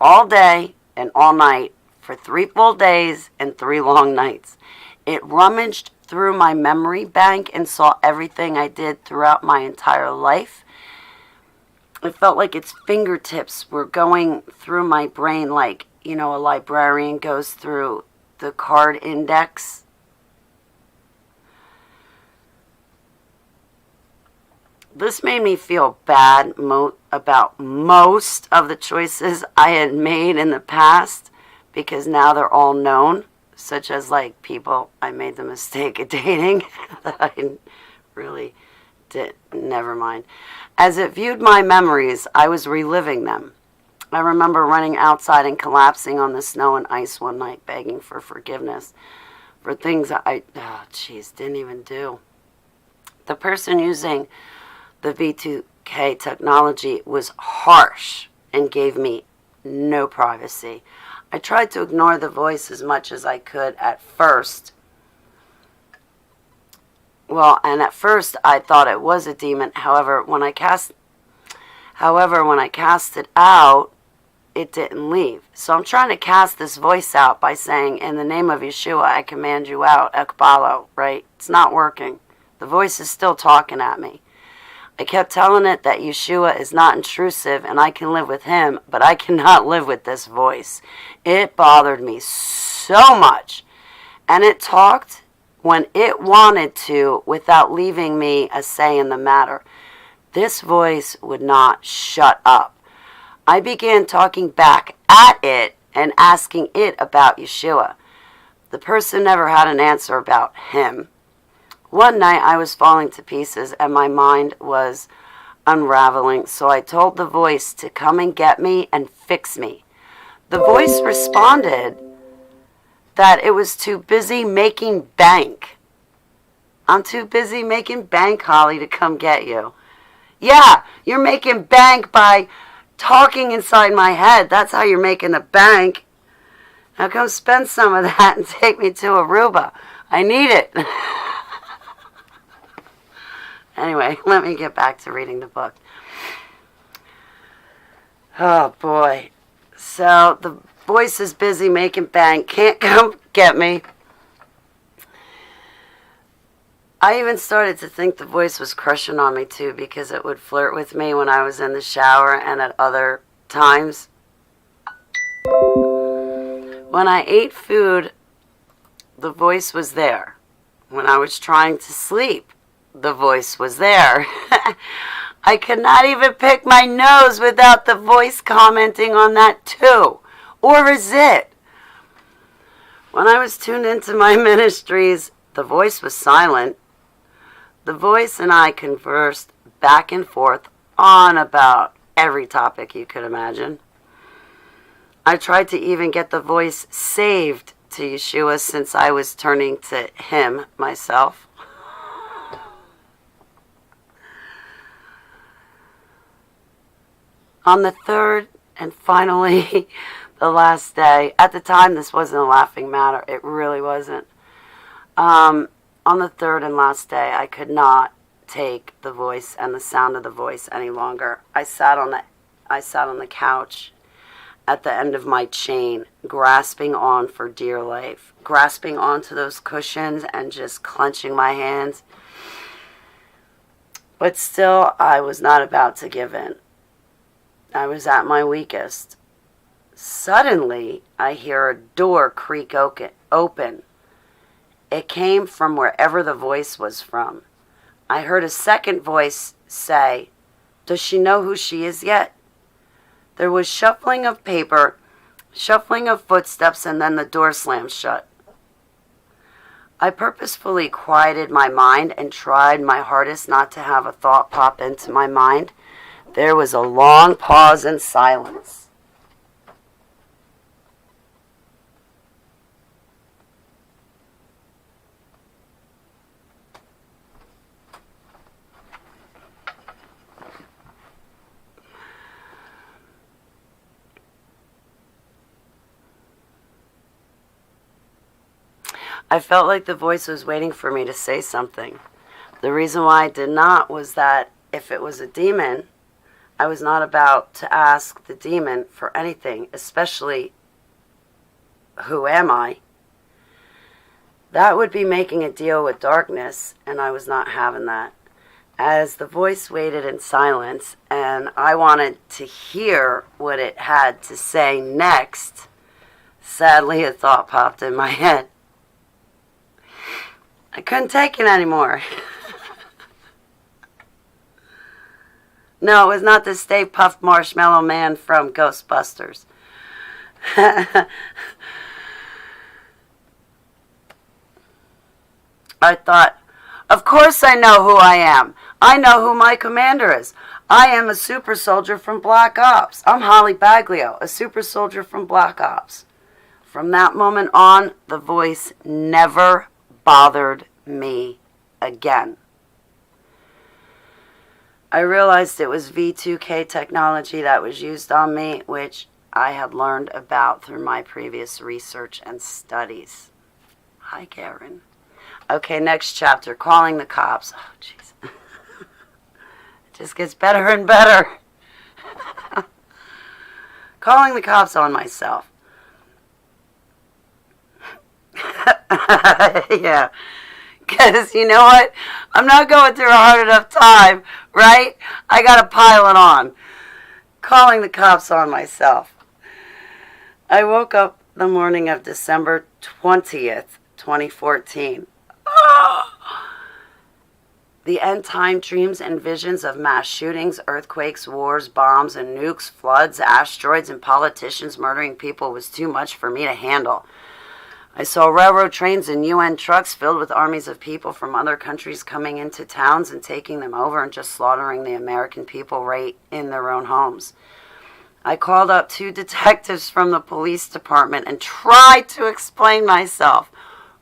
all day and all night for 3 full days and 3 long nights. It rummaged through my memory bank and saw everything I did throughout my entire life. It felt like its fingertips were going through my brain like, a librarian goes through the card index. This made me feel bad about most of the choices I had made in the past because now they're all known, such as like people I made the mistake of dating that I really did. Never mind. As it viewed my memories, I was reliving them. I remember running outside and collapsing on the snow and ice one night, begging for forgiveness for things I didn't even do. The person using the V2K technology was harsh and gave me no privacy. I tried to ignore the voice as much as I could at first. Well, and at first I thought it was a demon. However, when I cast it out, it didn't leave. So I'm trying to cast this voice out by saying, in the name of Yeshua, I command you out, Ekbalo, right? It's not working. The voice is still talking at me. I kept telling it that Yeshua is not intrusive and I can live with him, but I cannot live with this voice. It bothered me so much. And it talked when it wanted to without leaving me a say in the matter. This voice would not shut up. I began talking back at it and asking it about Yeshua. The person never had an answer about him. One night I was falling to pieces and my mind was unraveling, so I told the voice to come and get me and fix me. The voice responded that it was too busy making bank. I'm too busy making bank, Holly, to come get you. Yeah, you're making bank by talking inside my head. That's how you're making the bank. Now come spend some of that and take me to Aruba. I need it. Anyway, let me get back to reading the book. Oh, boy. So the voice is busy making bank. Can't come get me. I even started to think the voice was crushing on me, too, because it would flirt with me when I was in the shower and at other times. When I ate food, the voice was there. When I was trying to sleep, the voice was there. I could not even pick my nose without the voice commenting on that too. Or is it? When I was tuned into my ministries, the voice was silent. The voice and I conversed back and forth on about every topic you could imagine. I tried to even get the voice saved to Yeshua since I was turning to him myself. On the third and finally the last day, at the time this wasn't a laughing matter, it really wasn't. On the third and last day, I could not take the voice and the sound of the voice any longer. I sat on the couch at the end of my chain, grasping on for dear life, grasping onto those cushions and just clenching my hands. But still, I was not about to give in. I was at my weakest. Suddenly, I hear a door creak open. It came from wherever the voice was from. I heard a second voice say, "Does she know who she is yet?" There was shuffling of paper, shuffling of footsteps, and then the door slammed shut. I purposefully quieted my mind and tried my hardest not to have a thought pop into my mind. There was a long pause and silence. I felt like the voice was waiting for me to say something. The reason why I did not was that if it was a demon, I was not about to ask the demon for anything, especially, who am I? That would be making a deal with darkness, and I was not having that. As the voice waited in silence, and I wanted to hear what it had to say next, sadly a thought popped in my head. I couldn't take it anymore. No, it was not the Stay Puft Marshmallow Man from Ghostbusters. I thought, of course I know who I am. I know who my commander is. I am a super soldier from Black Ops. I'm Holly Baglio, a super soldier from Black Ops. From that moment on, the voice never bothered me again. I realized it was V2K technology that was used on me, which I had learned about through my previous research and studies. Hi, Karen. Okay, next chapter, calling the cops. Oh, jeez. It just gets better and better. Calling the cops on myself. Yeah. Because you know what? I'm not going through a hard enough time, right? I got to pile it on. Calling the cops on myself. I woke up the morning of December 20th, 2014. The end-time dreams and visions of mass shootings, earthquakes, wars, bombs, and nukes, floods, asteroids, and politicians murdering people was too much for me to handle. I saw railroad trains and UN trucks filled with armies of people from other countries coming into towns and taking them over and just slaughtering the American people right in their own homes. I called up 2 detectives from the police department and tried to explain myself,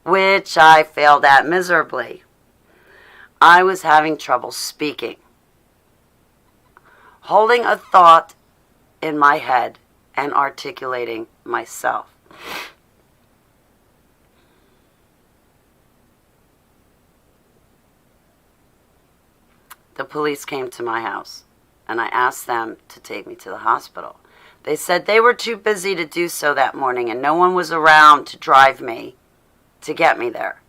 which I failed at miserably. I was having trouble speaking, holding a thought in my head and articulating myself. The police came to my house, and I asked them to take me to the hospital. They said they were too busy to do so that morning, and no one was around to drive me to get me there.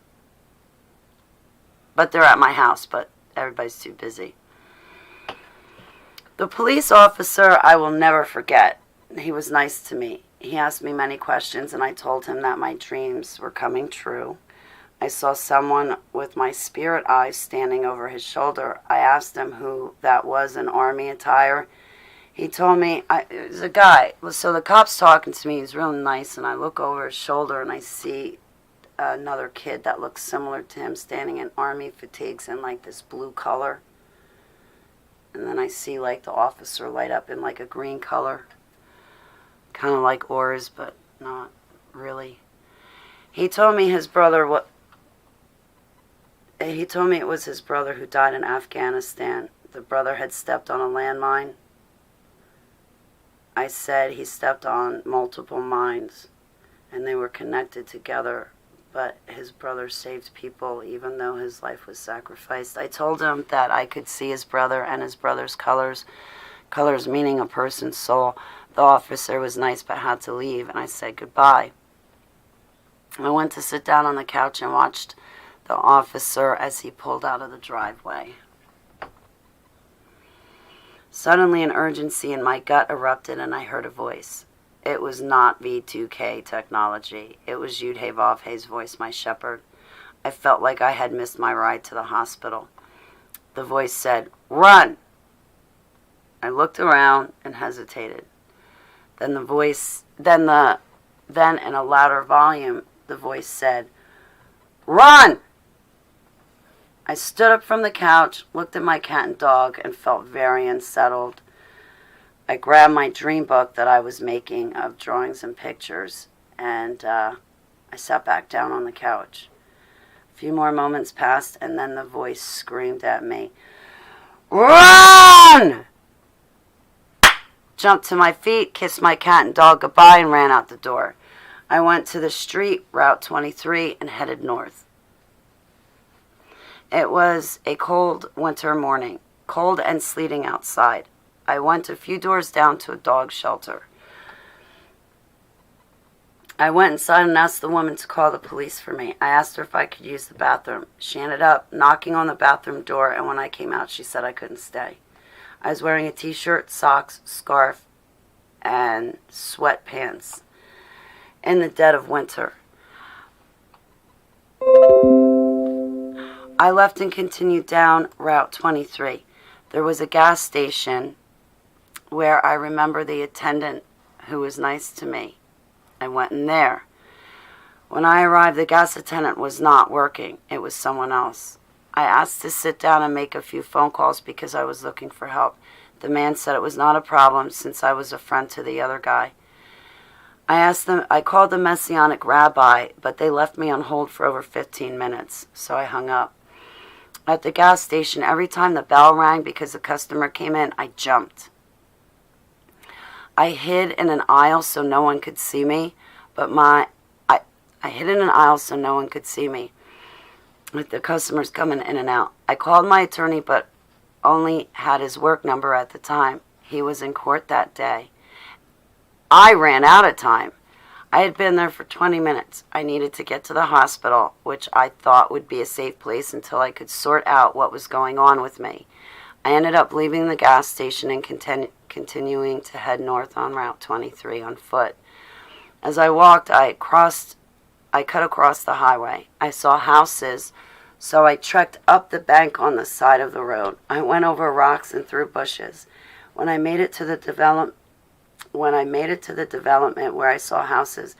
But they're at my house, but everybody's too busy. The police officer I will never forget. He was nice to me. He asked me many questions, and I told him that my dreams were coming true. I saw someone with my spirit eyes standing over his shoulder. I asked him who that was in army attire. He told me it was a guy. So the cop's talking to me. He's real nice, and I look over his shoulder, and I see another kid that looks similar to him standing in army fatigues in like this blue color. And then I see like the officer light up in like a green color. Kind of like ours, but not really. He told me his brother He told me it was his brother who died in Afghanistan. The brother had stepped on a landmine. I said he stepped on multiple mines, and they were connected together, but his brother saved people even though his life was sacrificed. I told him that I could see his brother and his brother's colors meaning a person's soul. The officer was nice but had to leave, and I said goodbye. I went to sit down on the couch and watched the officer as he pulled out of the driveway. Suddenly an urgency in my gut erupted, and I heard a voice. It was not V2K technology. It was Yud-Hey-Vav-Hey's voice, my shepherd. I felt like I had missed my ride to the hospital. The voice said, "Run!" I looked around and hesitated. Then in a louder volume, the voice said, "Run!" I stood up from the couch, looked at my cat and dog, and felt very unsettled. I grabbed my dream book that I was making of drawings and pictures, and I sat back down on the couch. A few more moments passed, and then the voice screamed at me, "Run!" Jumped to my feet, kissed my cat and dog goodbye, and ran out the door. I went to the street, Route 23, and headed north. It was a cold winter morning, cold and sleeting outside. I went a few doors down to a dog shelter. I went inside and asked the woman to call the police for me. I asked her if I could use the bathroom. She ended up knocking on the bathroom door, and when I came out, she said I couldn't stay. I was wearing a t-shirt, socks, scarf, and sweatpants in the dead of winter. I left and continued down Route 23. There was a gas station where I remember the attendant who was nice to me. I went in there. When I arrived, the gas attendant was not working. It was someone else. I asked to sit down and make a few phone calls because I was looking for help. The man said it was not a problem since I was a friend to the other guy. I called the Messianic rabbi, but they left me on hold for over 15 minutes, so I hung up. At the gas station, every time the bell rang because a customer came in, I jumped. I hid in an aisle so no one could see me, I hid in an aisle so no one could see me, with the customers coming in and out. I called my attorney, but only had his work number at the time. He was in court that day. I ran out of time. I had been there for 20 minutes. I needed to get to the hospital, which I thought would be a safe place until I could sort out what was going on with me. I ended up leaving the gas station and continuing to head north on Route 23 on foot. As I walked, I cut across the highway. I saw houses So I trekked up the bank on the side of the road. I went over rocks and through bushes. When I made it to the development where I saw houses,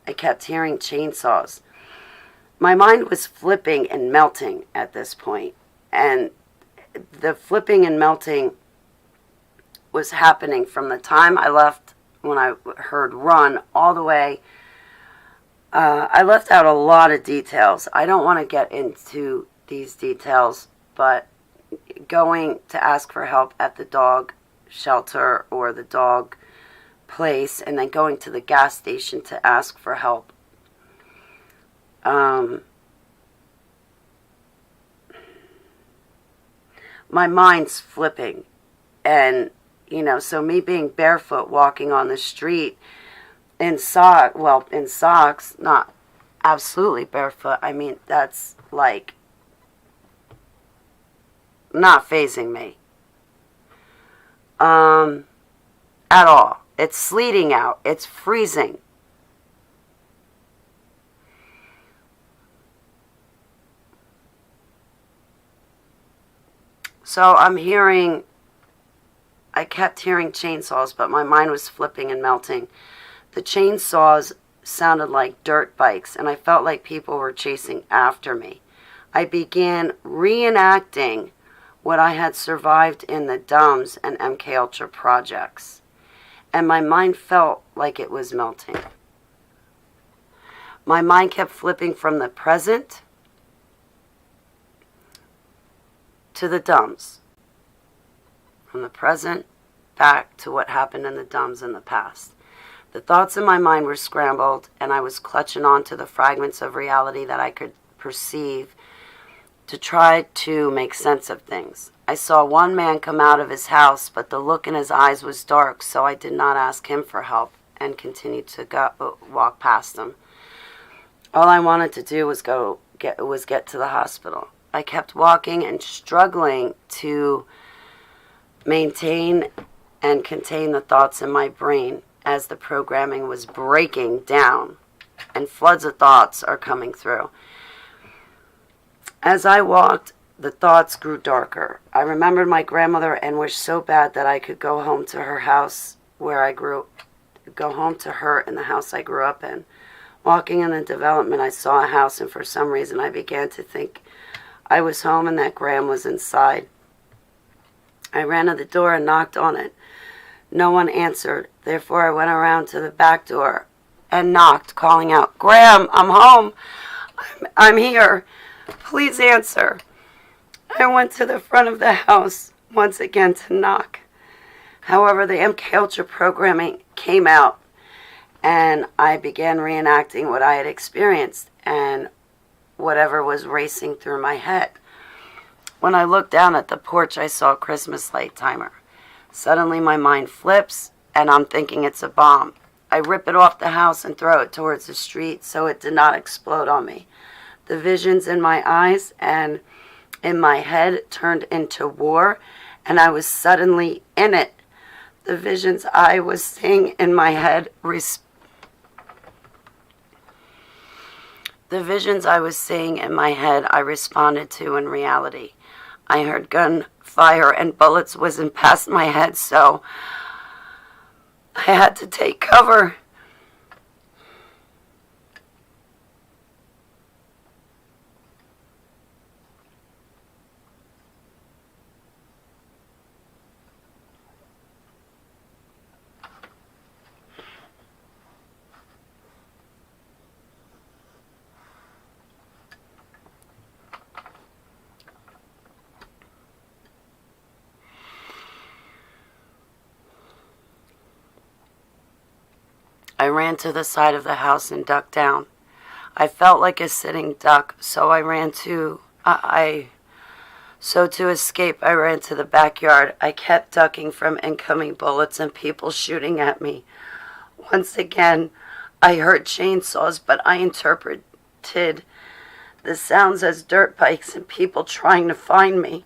I kept hearing chainsaws. My mind was flipping and melting at this point, and the flipping and melting was happening from the time I left, when I heard run, all the way. I left out a lot of details. I don't want to get into these details, but going to ask for help at the dog shelter or the dog place, and then going to the gas station to ask for help. My mind's flipping, and so me being barefoot walking on the street in socks, not absolutely barefoot. I mean, that's like not fazing me at all. It's sleeting out. It's freezing. So I kept hearing chainsaws, but my mind was flipping and melting. The chainsaws sounded like dirt bikes, and I felt like people were chasing after me. I began reenacting what I had survived in the DUMS and MK Ultra projects, and my mind felt like it was melting. My mind kept flipping from the present to the DUMS, from the present back to what happened in the DUMS in the past. The thoughts in my mind were scrambled, and I was clutching on to the fragments of reality that I could perceive to try to make sense of things. I saw one man come out of his house, but the look in his eyes was dark, so I did not ask him for help and continued to walk past him. All I wanted to do was get to the hospital. I kept walking and struggling to maintain and contain the thoughts in my brain as the programming was breaking down and floods of thoughts are coming through. As I walked, the thoughts grew darker. I remembered my grandmother and wished so bad that I could go home to her house go home to her in the house I grew up in. Walking in the development, I saw a house, and for some reason I began to think I was home and that Graham was inside. I ran to the door and knocked on it. No one answered. Therefore, I went around to the back door and knocked, calling out, "Graham, I'm home. I'm here. Please answer." I went to the front of the house once again to knock. However, the MK Ultra programming came out, and I began reenacting what I had experienced and whatever was racing through my head. When I looked down at the porch, I saw a Christmas light timer. Suddenly, my mind flips, and I'm thinking it's a bomb. I rip it off the house and throw it towards the street so it did not explode on me. The visions in my eyes and in my head turned into war, and I was suddenly in it. The visions I was seeing in my head I responded to in reality. I heard gunfire and bullets whizzing past my head, so I had to take cover. I ran to the side of the house and ducked down. I felt like a sitting duck, so to escape, I ran to the backyard. I kept ducking from incoming bullets and people shooting at me. Once again, I heard chainsaws, but I interpreted the sounds as dirt bikes and people trying to find me.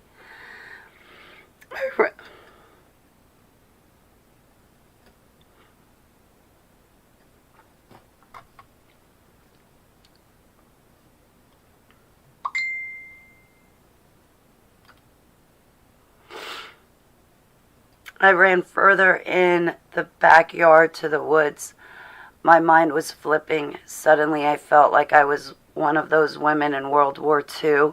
I ran further in the backyard to the woods. My mind was flipping. Suddenly I felt like I was one of those women in World War II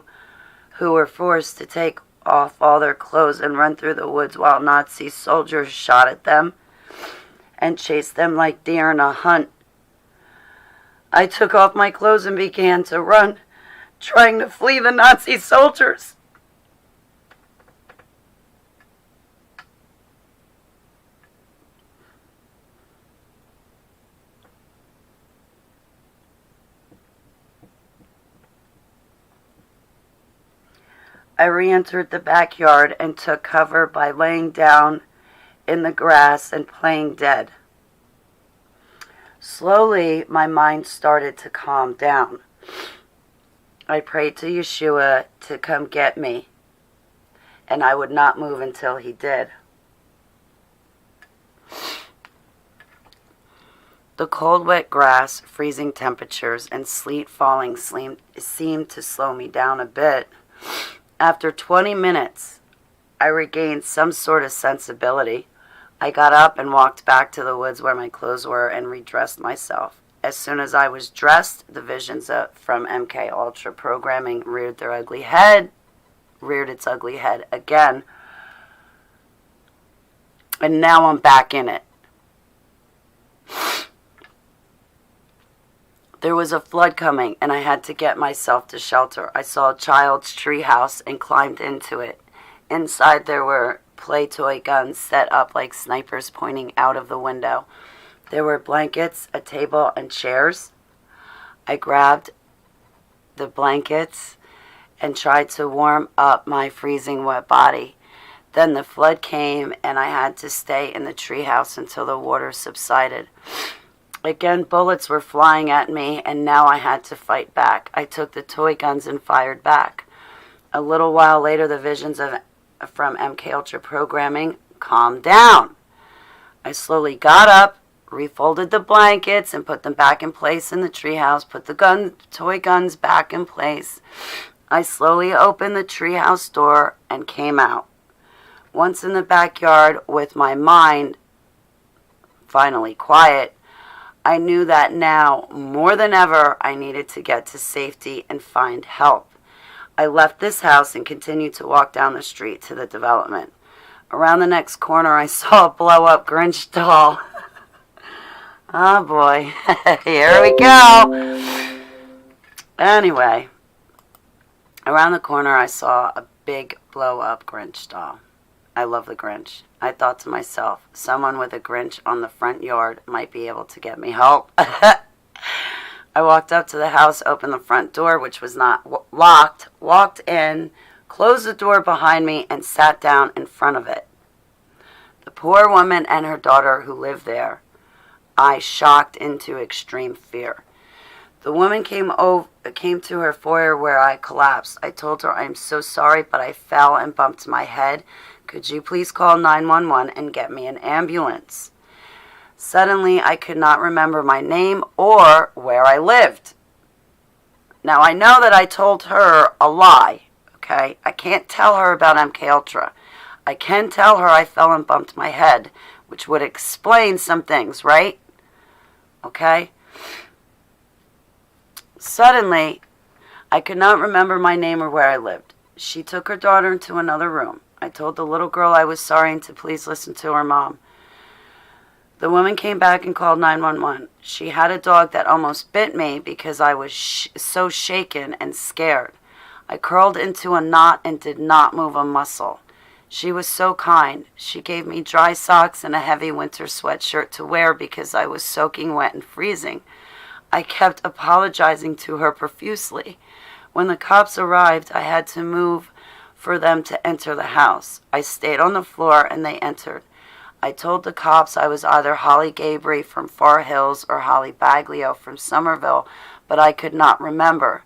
who were forced to take off all their clothes and run through the woods while Nazi soldiers shot at them and chased them like deer in a hunt. I took off my clothes and began to run, trying to flee the Nazi soldiers. I re-entered the backyard and took cover by laying down in the grass and playing dead. Slowly, my mind started to calm down. I prayed to YESHUA to come get me, and I would not move until he did. The cold, wet grass, freezing temperatures, and sleet falling seemed to slow me down a bit. After 20 minutes, I regained some sort of sensibility. I got up and walked back to the woods where my clothes were and redressed myself. As soon as I was dressed, the visions from MK Ultra programming reared its ugly head again. And now I'm back in it. There was a flood coming, and I had to get myself to shelter. I saw a child's tree house and climbed into it. Inside there were play toy guns set up like snipers pointing out of the window. There were blankets, a table, and chairs. I grabbed the blankets and tried to warm up my freezing wet body. Then the flood came, and I had to stay in the tree house until the water subsided. Again, bullets were flying at me, and now I had to fight back. I took the toy guns and fired back. A little while later, the visions from MK Ultra programming calmed down. I slowly got up, refolded the blankets, and put them back in place in the treehouse, put the toy guns back in place. I slowly opened the treehouse door and came out. Once in the backyard, with my mind finally quiet, I knew that now, more than ever, I needed to get to safety and find help. I left this house and continued to walk down the street to the development. Around the next corner, I saw a blow-up Grinch doll. Oh boy, here we go. Anyway, around the corner, I saw a big blow-up Grinch doll. I love the Grinch. I thought to myself, someone with a Grinch on the front yard might be able to get me help. I walked up to the house, opened the front door, which was not locked, walked in, closed the door behind me, and sat down in front of it. The poor woman and her daughter who lived there, I shocked into extreme fear. The woman came to her foyer where I collapsed. I told her, I'm so sorry, but I fell and bumped my head. Could you please call 911 and get me an ambulance? Suddenly, I could not remember my name or where I lived. Now, I know that I told her a lie, okay? I can't tell her about MK Ultra. I can tell her I fell and bumped my head, which would explain some things, right? Okay? Suddenly, I could not remember my name or where I lived. She took her daughter into another room. I told the little girl I was sorry and to please listen to her mom. The woman came back and called 911. She had a dog that almost bit me because I was so shaken and scared. I curled into a knot and did not move a muscle. She was so kind. She gave me dry socks and a heavy winter sweatshirt to wear because I was soaking wet and freezing. I kept apologizing to her profusely. When the cops arrived, I had to move for them to enter the house. I stayed on the floor and they entered. I told the cops I was either Holly Gabry from Far Hills or Holly Baglio from Somerville, but I could not remember.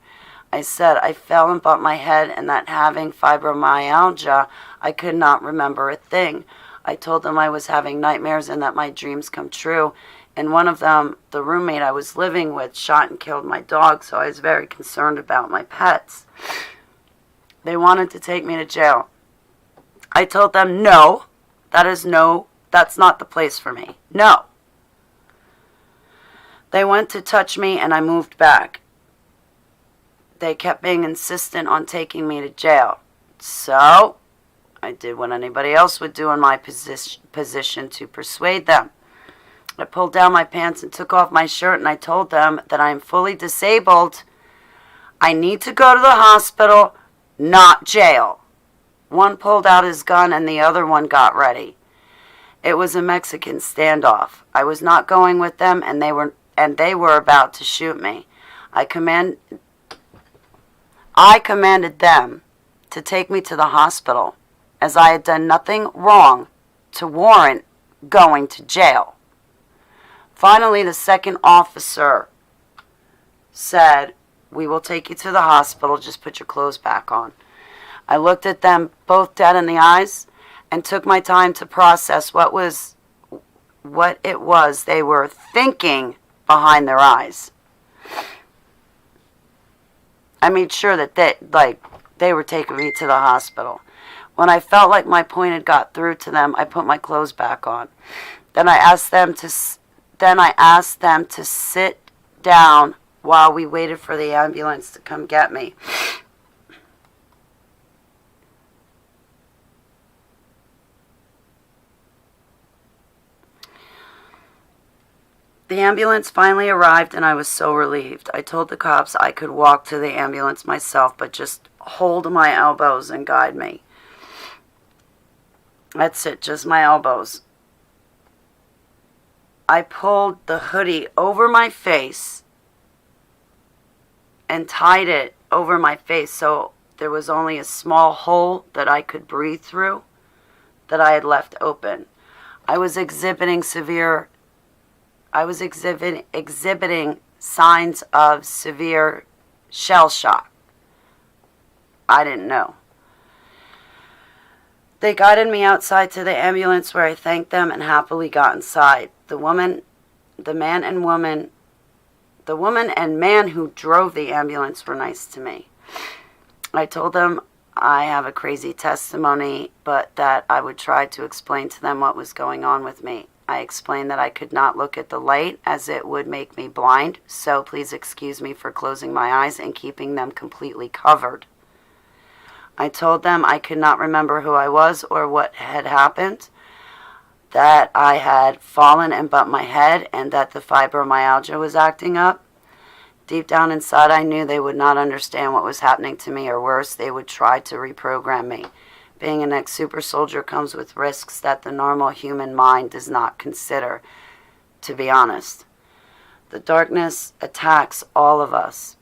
I said I fell and bumped my head and that having fibromyalgia, I could not remember a thing. I told them I was having nightmares and that my dreams come true. And one of them, the roommate I was living with, shot and killed my dog, so I was very concerned about my pets. They wanted to take me to jail. I told them no, That's not the place for me. No. They went to touch me and I moved back. They kept being insistent on taking me to jail. So, I did what anybody else would do in my position to persuade them. I pulled down my pants and took off my shirt and I told them that I am fully disabled. I need to go to the hospital, not jail. One pulled out his gun and the other one got ready. It was a Mexican standoff. I was not going with them and they were about to shoot me. I commanded them to take me to the hospital, as I had done nothing wrong to warrant going to jail. Finally, the second officer said, "We will take you to the hospital, just put your clothes back on." I looked at them both dead in the eyes and took my time to process what it was they were thinking behind their eyes. I made sure that they were taking me to the hospital. When I felt like my point had got through to them, I put my clothes back on. Then I asked them to sit down while we waited for the ambulance to come get me. The ambulance finally arrived and I was so relieved. I told the cops I could walk to the ambulance myself, but just hold my elbows and guide me. That's it, just my elbows. I pulled the hoodie over my face and tied it over my face so there was only a small hole that I could breathe through that I had left open. I was exhibiting signs of severe shell shock. I didn't know. They guided me outside to the ambulance where I thanked them and happily got inside. The woman and man who drove the ambulance were nice to me. I told them I have a crazy testimony, but that I would try to explain to them what was going on with me. I explained that I could not look at the light as it would make me blind, so please excuse me for closing my eyes and keeping them completely covered. I told them I could not remember who I was or what had happened, that I had fallen and bumped my head, and that the fibromyalgia was acting up. Deep down inside, I knew they would not understand what was happening to me, or worse, they would try to reprogram me. Being an ex-super soldier comes with risks that the normal human mind does not consider, to be honest. The darkness attacks all of us.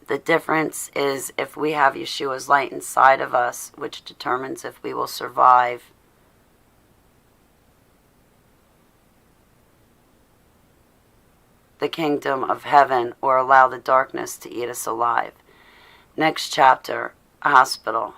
The difference is if we have Yeshua's light inside of us, which determines if we will survive the kingdom of heaven or allow the darkness to eat us alive. Next chapter, a hospital.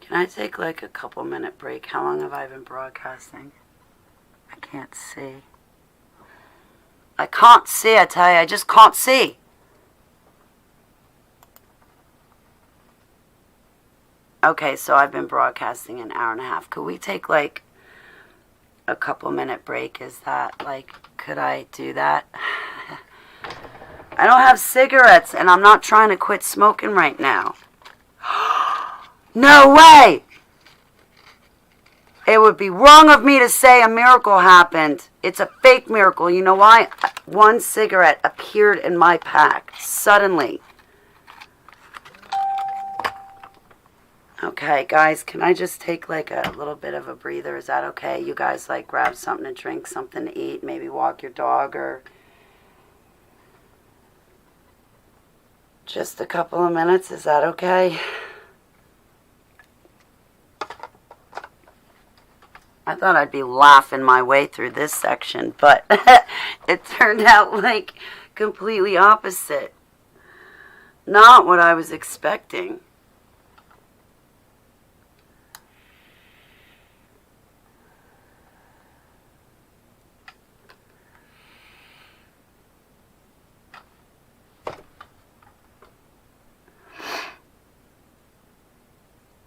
Can I take like a couple minute break? How long have I been broadcasting? I can't see. I can't see, I tell you. I just can't see. Okay, so I've been broadcasting an hour and a half. Could we take like a couple minute break? Is that like, could I do that? I don't have cigarettes and I'm not trying to quit smoking right now. No way! It would be wrong of me to say a miracle happened. It's a fake miracle. You know why? One cigarette appeared in my pack suddenly. Okay, guys, can I just take like a little bit of a breather? Is that okay? You guys like grab something to drink, something to eat, maybe walk your dog, or just a couple of minutes. Is that okay? I thought I'd be laughing my way through this section, but it turned out like completely opposite. Not what I was expecting.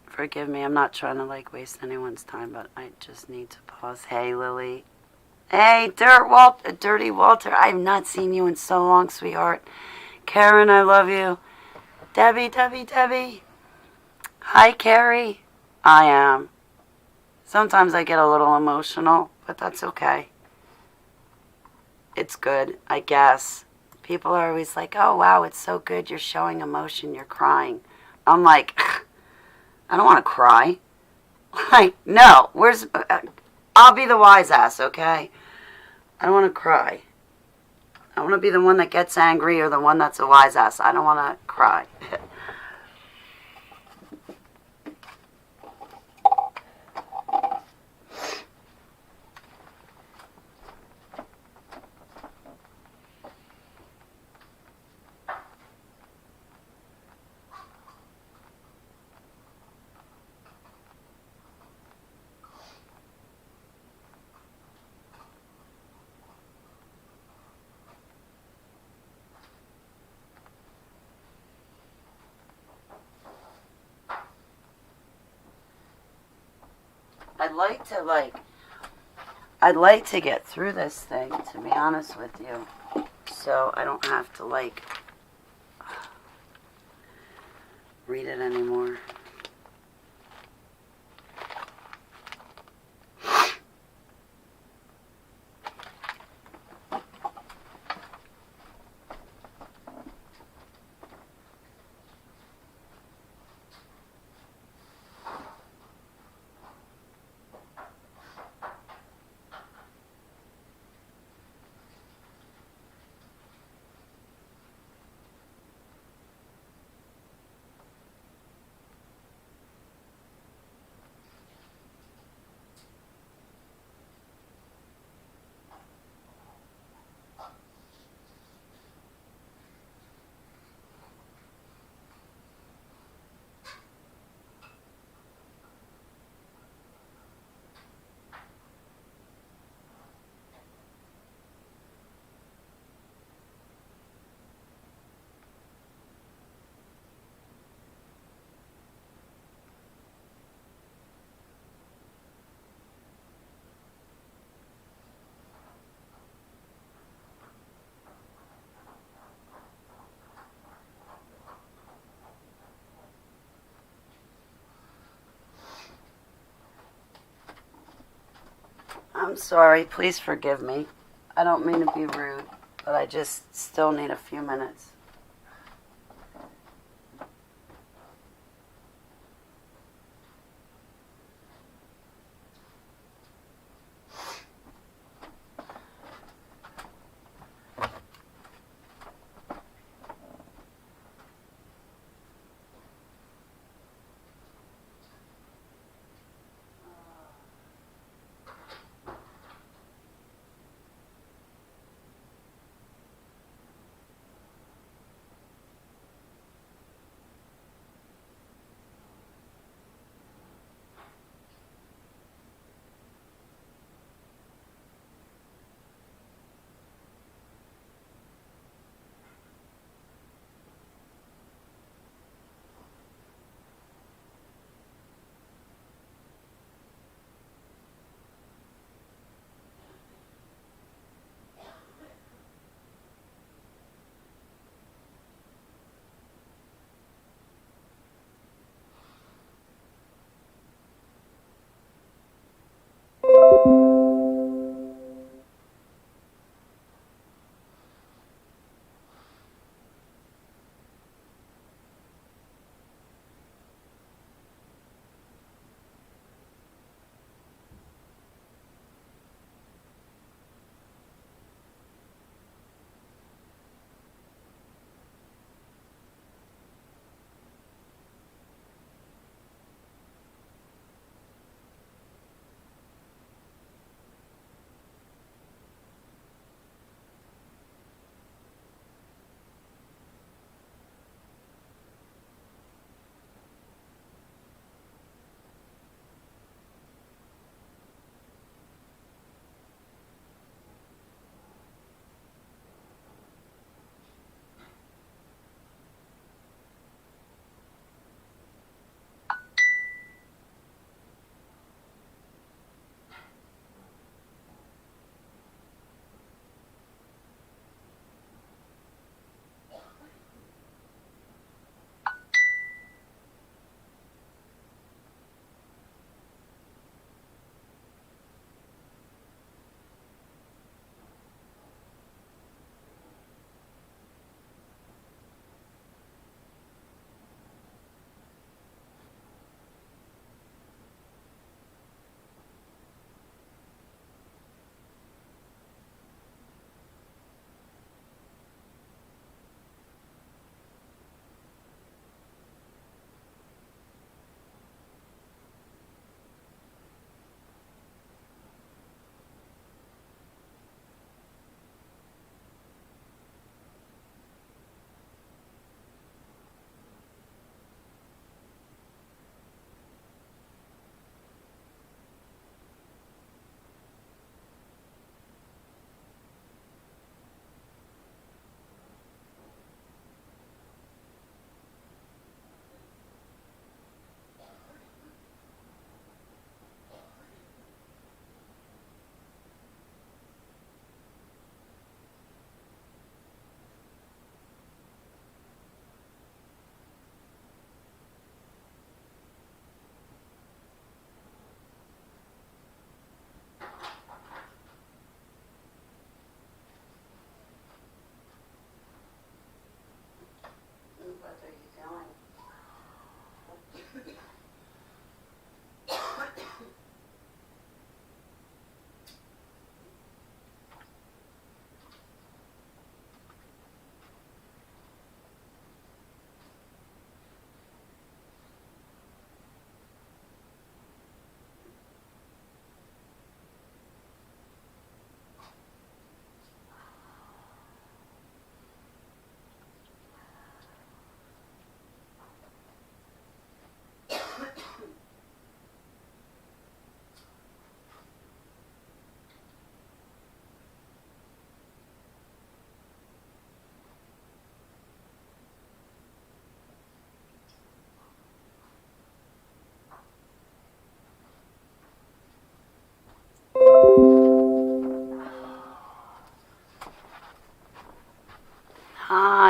Forgive me, I'm not trying to like waste anyone's time, but I just need to pause. Hey, Lily. Hey, Dirty Walter. I've not seen you in so long, sweetheart. Karen, I love you. Debbie. Hi, Carrie. I am. Sometimes I get a little emotional, but that's okay. It's good, I guess. People are always like, oh, wow, it's so good. You're showing emotion. You're crying. I'm like, I don't want to cry. Like, no. I'll be the wise ass, okay? I don't want to cry. I want to be the one that gets angry or the one that's a wise ass. I don't want to cry. I'd like to get through this thing, to be honest with you. So I don't have to read it anymore. I'm sorry. Please forgive me. I don't mean to be rude, but I just still need a few minutes.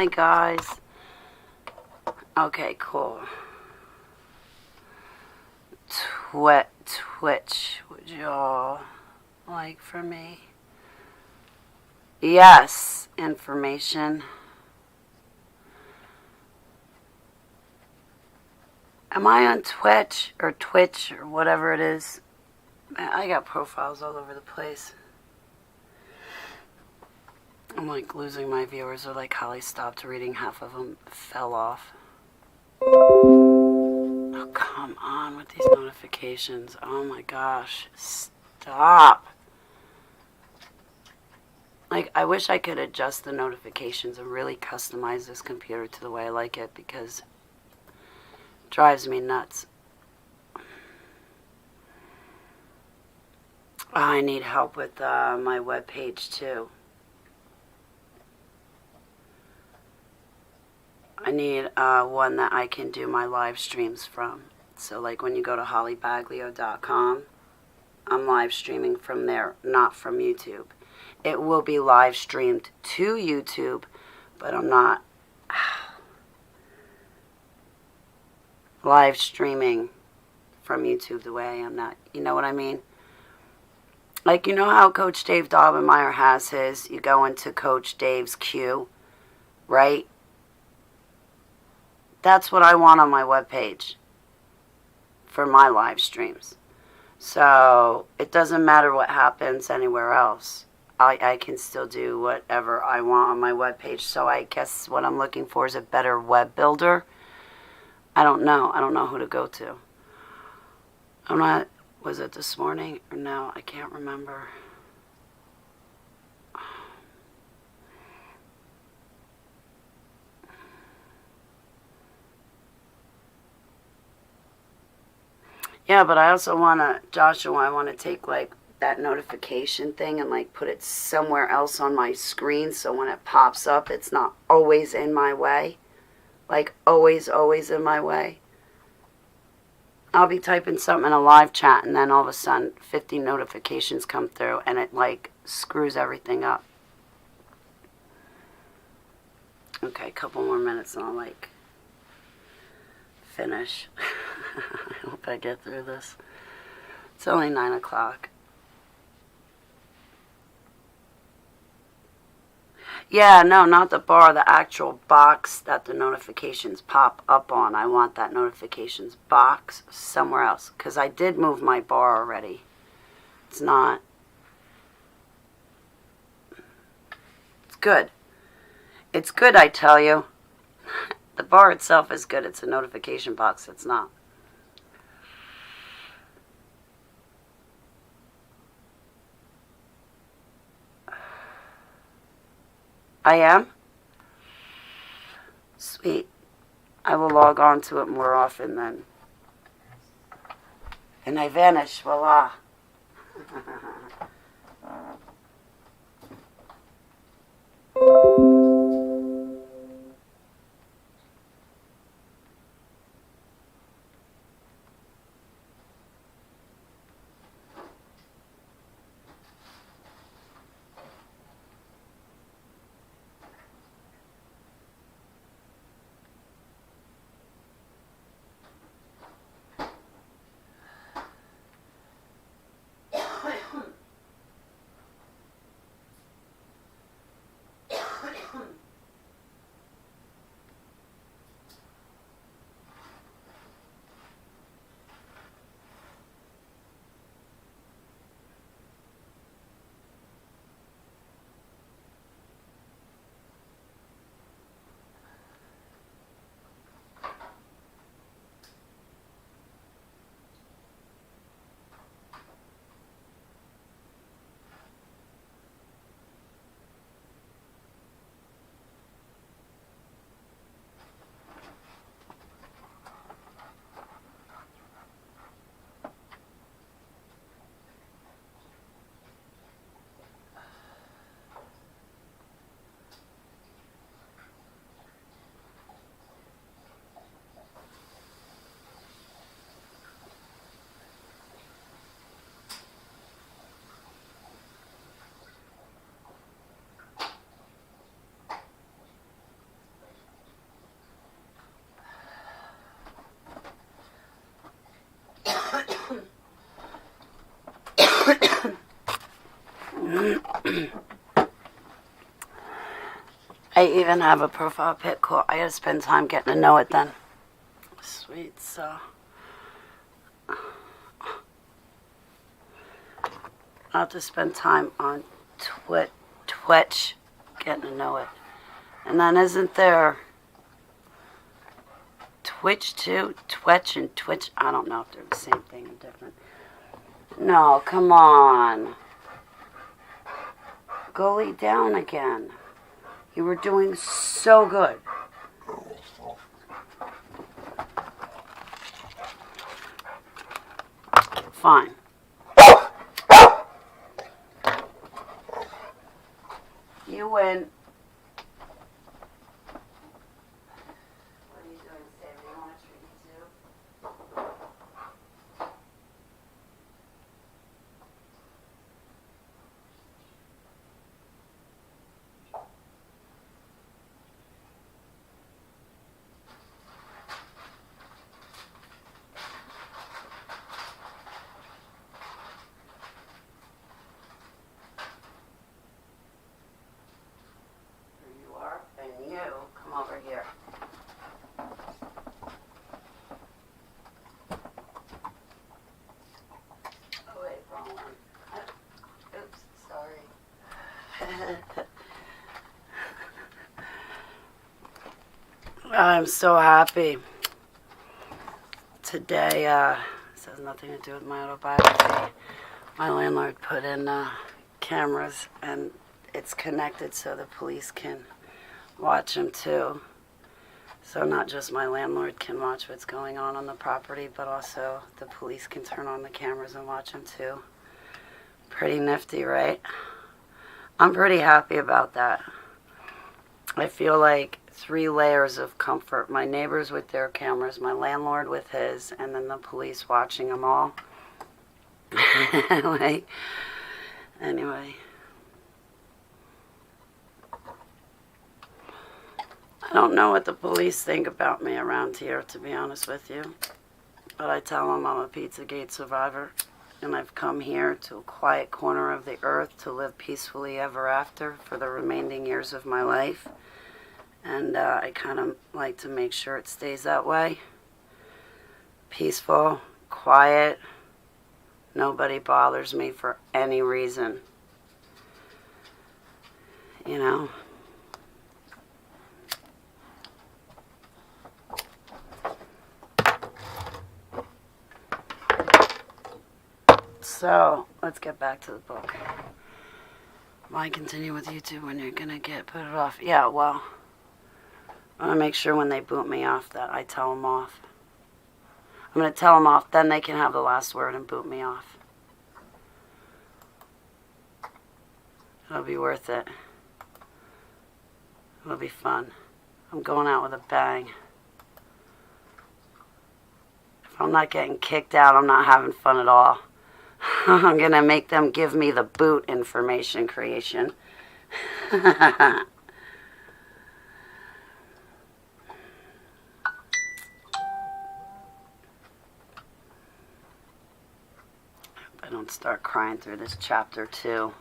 Hi, guys. Okay, cool. Twitch, would y'all like for me? Yes, information. Am I on Twitch or whatever it is? Man, I got profiles all over the place. I'm like losing my viewers, or like Holly stopped reading, half of them fell off. Oh, come on with these notifications. Oh my gosh, stop. Like, I wish I could adjust the notifications and really customize this computer to the way I like it, because it drives me nuts. I need help with my webpage too. I need one that I can do my live streams from. So like when you go to hollybaglio.com, I'm live streaming from there, not from YouTube. It will be live streamed to YouTube, but I'm not live streaming from YouTube the way I am not. You know what I mean? Like, you know how Coach Dave Daubenmire has his? You go into Coach Dave's queue, right? That's what I want on my webpage for my live streams. So it doesn't matter what happens anywhere else. I can still do whatever I want on my webpage. So I guess what I'm looking for is a better web builder. I don't know. I don't know who to go to. I'm not, was it this morning? Or no, I can't remember. Yeah, but I also want to, Joshua, I want to take like that notification thing and like put it somewhere else on my screen, so when it pops up, it's not always in my way. Like always in my way. I'll be typing something in a live chat and then all of a sudden 50 notifications come through and it like screws everything up. Okay, a couple more minutes and I'll like finish. I hope I get through this. It's only 9 o'clock. Yeah, no, not the bar, the actual box that the notifications pop up on. I want that notifications box somewhere else, because I did move my bar already. It's not. It's good. It's good, I tell you. The bar itself is good. It's a notification box. It's not. I am? Sweet. I will log on to it more often then. And I vanish. Voila. I even have a profile pic. Cool. I gotta spend time getting to know it then. Sweet. So I'll have to spend time on Twitch getting to know it. And then isn't there Twitch too? Twitch and Twitch. I don't know if they're the same thing or different. No, come on. Go lay down again. You were doing so good. Fine. You win. What are you doing, Sam? Do you want to treat me too? Come over here. Oh wait, wrong one. Oops, sorry. I'm so happy. Today, this has nothing to do with my autobiography. My landlord put in cameras and it's connected so the police can watch them too. So not just my landlord can watch what's going on the property, but also the police can turn on the cameras and watch them too. Pretty nifty, right? I'm pretty happy about that. I feel like 3 layers of comfort. My neighbors with their cameras, my landlord with his, and then the police watching them all. Like, anyway. I don't know what the police think about me around here, to be honest with you. But I tell them I'm a Pizzagate survivor. And I've come here to a quiet corner of the earth to live peacefully ever after for the remaining years of my life. And I kind of like to make sure it stays that way. Peaceful, quiet. Nobody bothers me for any reason. You know? So, let's get back to the book. Why continue with YouTube when you're gonna put it off? Yeah, well, I want to make sure when they boot me off that I tell them off. I'm gonna tell them off, then they can have the last word and boot me off. It'll be worth it. It'll be fun. I'm going out with a bang. If I'm not getting kicked out, I'm not having fun at all. I'm going to make them give me the boot information creation. I don't start crying through this chapter too.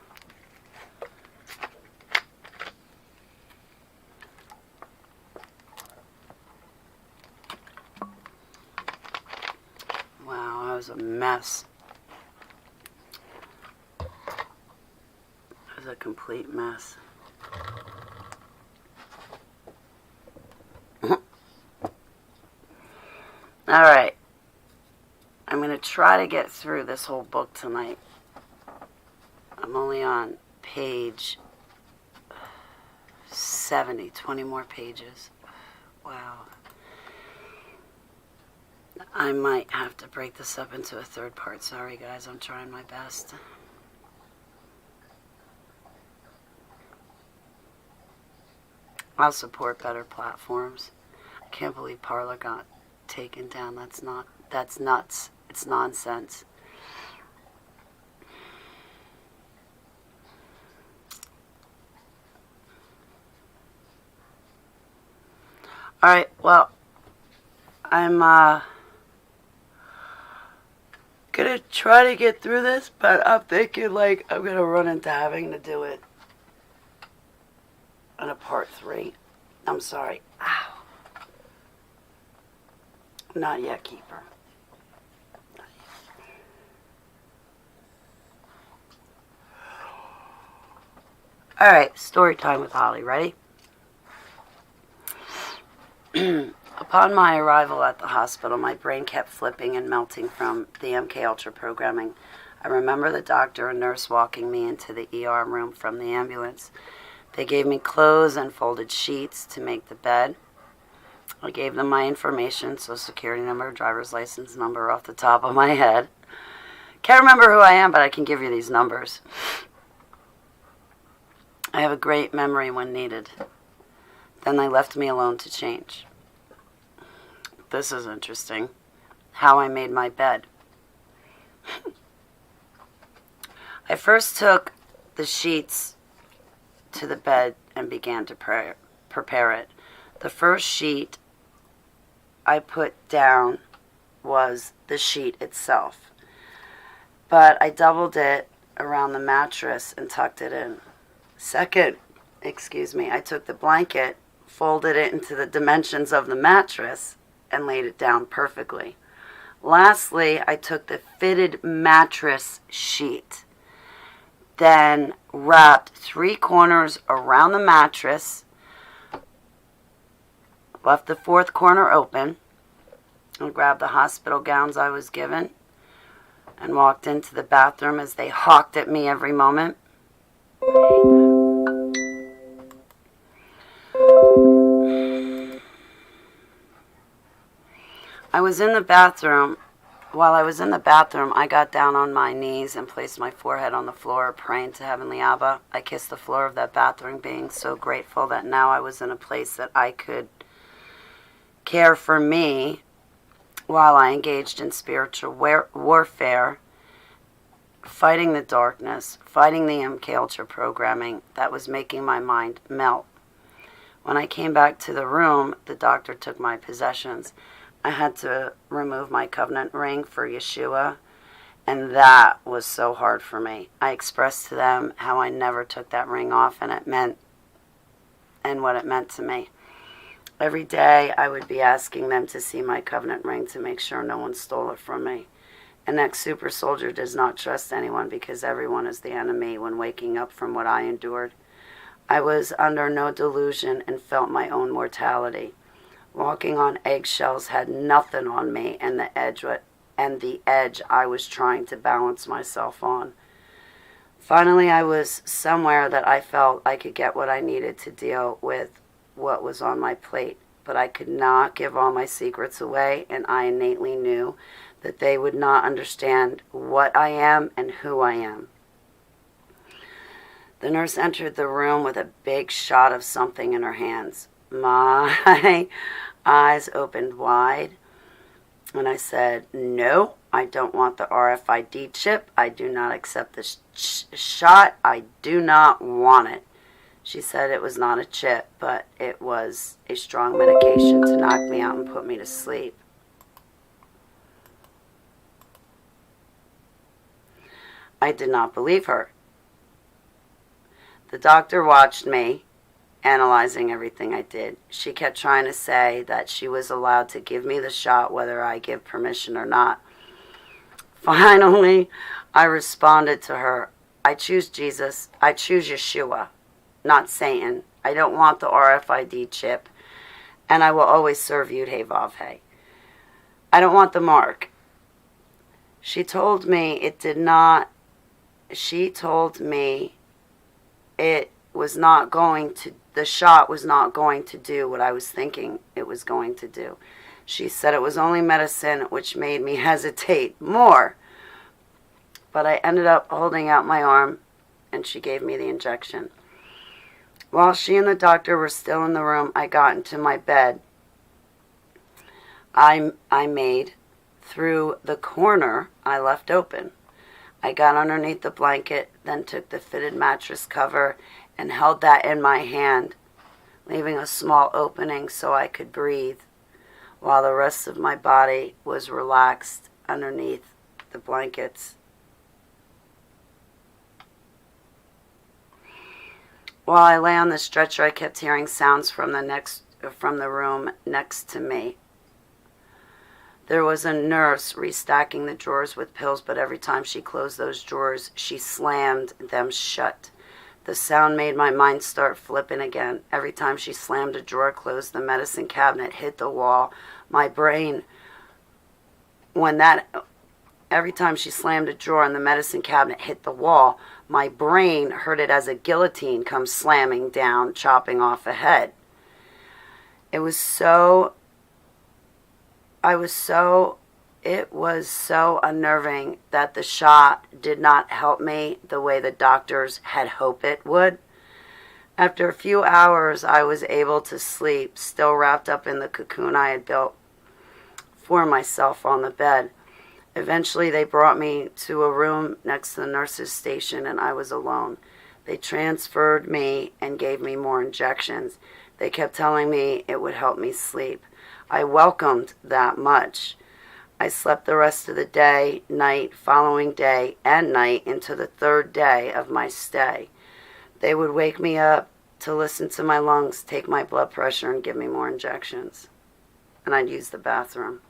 Wow, that was a mess. It was a complete mess. All right. I'm going to try to get through this whole book tonight. I'm only on page 70, 20 more pages. Wow. I might have to break this up into a third part. Sorry, guys. I'm trying my best. I'll support better platforms. I can't believe Parler got taken down. That's nuts. It's nonsense. Alright, well, I'm Gonna try to get through this, but I'm thinking like I'm gonna run into having to do it on a part 3. I'm sorry. Ow. Not yet, Keeper. Not yet. All right, story time with Holly. Ready? Upon my arrival at the hospital, my brain kept flipping and melting from the MK Ultra programming. I remember the doctor and nurse walking me into the ER room from the ambulance. They gave me clothes and folded sheets to make the bed. I gave them my information, social security number, driver's license number off the top of my head. Can't remember who I am, but I can give you these numbers. I have a great memory when needed. Then they left me alone to change. This is interesting. How I made my bed. I first took the sheets to the bed and began to prepare it. The first sheet I put down was the sheet itself, but I doubled it around the mattress and tucked it in. Second, I took the blanket, folded it into the dimensions of the mattress, and laid it down perfectly. Lastly, I took the fitted mattress sheet, then wrapped 3 corners around the mattress, left the 4th corner open, and grabbed the hospital gowns I was given, and walked into the bathroom as they hawked at me every moment. While I was in the bathroom, I got down on my knees and placed my forehead on the floor, praying to Heavenly Abba. I kissed the floor of that bathroom, being so grateful that now I was in a place that I could care for me while I engaged in spiritual warfare, fighting the darkness, fighting the MK Ultra programming that was making my mind melt. When I came back to the room, the doctor took my possessions. I had to remove my covenant ring for YESHUA, and that was so hard for me. I expressed to them how I never took that ring off and what it meant to me. Every day I would be asking them to see my covenant ring to make sure no one stole it from me. An ex-super soldier does not trust anyone because everyone is the enemy when waking up from what I endured. I was under no delusion and felt my own mortality. Walking on eggshells had nothing on me and the edge I was trying to balance myself on. Finally, I was somewhere that I felt I could get what I needed to deal with what was on my plate, but I could not give all my secrets away, and I innately knew that they would not understand what I am and who I am. The nurse entered the room with a big shot of something in her hands. My eyes opened wide, and I said, "No, I don't want the RFID chip. I do not accept this shot. I do not want it." She said it was not a chip, but it was a strong medication to knock me out and put me to sleep. I did not believe her. The doctor watched me, analyzing everything I did. She kept trying to say that she was allowed to give me the shot whether I give permission or not. Finally, I responded to her, "I choose Jesus. I choose YESHUA, not Satan. I don't want the RFID chip, and I will always serve Yud-Heh-Vav-Heh. I don't want the mark." She told me it was not going to, the shot was not going to do what I was thinking it was going to do. She said it was only medicine, which made me hesitate more. But I ended up holding out my arm, and she gave me the injection. While she and the doctor were still in the room, I got into my bed. I made through the corner I left open. I got underneath the blanket, then took the fitted mattress cover and held that in my hand, leaving a small opening so I could breathe, while the rest of my body was relaxed underneath the blankets. While I lay on the stretcher, I kept hearing sounds from the room next to me. There was a nurse restacking the drawers with pills, but every time she closed those drawers, she slammed them shut. The sound made my mind start flipping again. Every time she slammed a drawer closed, the medicine cabinet hit the wall. My brain, every time she slammed a drawer and the medicine cabinet hit the wall, my brain heard it as a guillotine come slamming down, chopping off a head. It was so unnerving that the shot did not help me the way the doctors had hoped it would. After a few hours, I was able to sleep, still wrapped up in the cocoon I had built for myself on the bed. Eventually, they brought me to a room next to the nurse's station, and I was alone. They transferred me and gave me more injections. They kept telling me it would help me sleep. I welcomed that much. I slept the rest of the day, night, following day, and night into the third day of my stay. They would wake me up to listen to my lungs, take my blood pressure, and give me more injections. And I'd use the bathroom.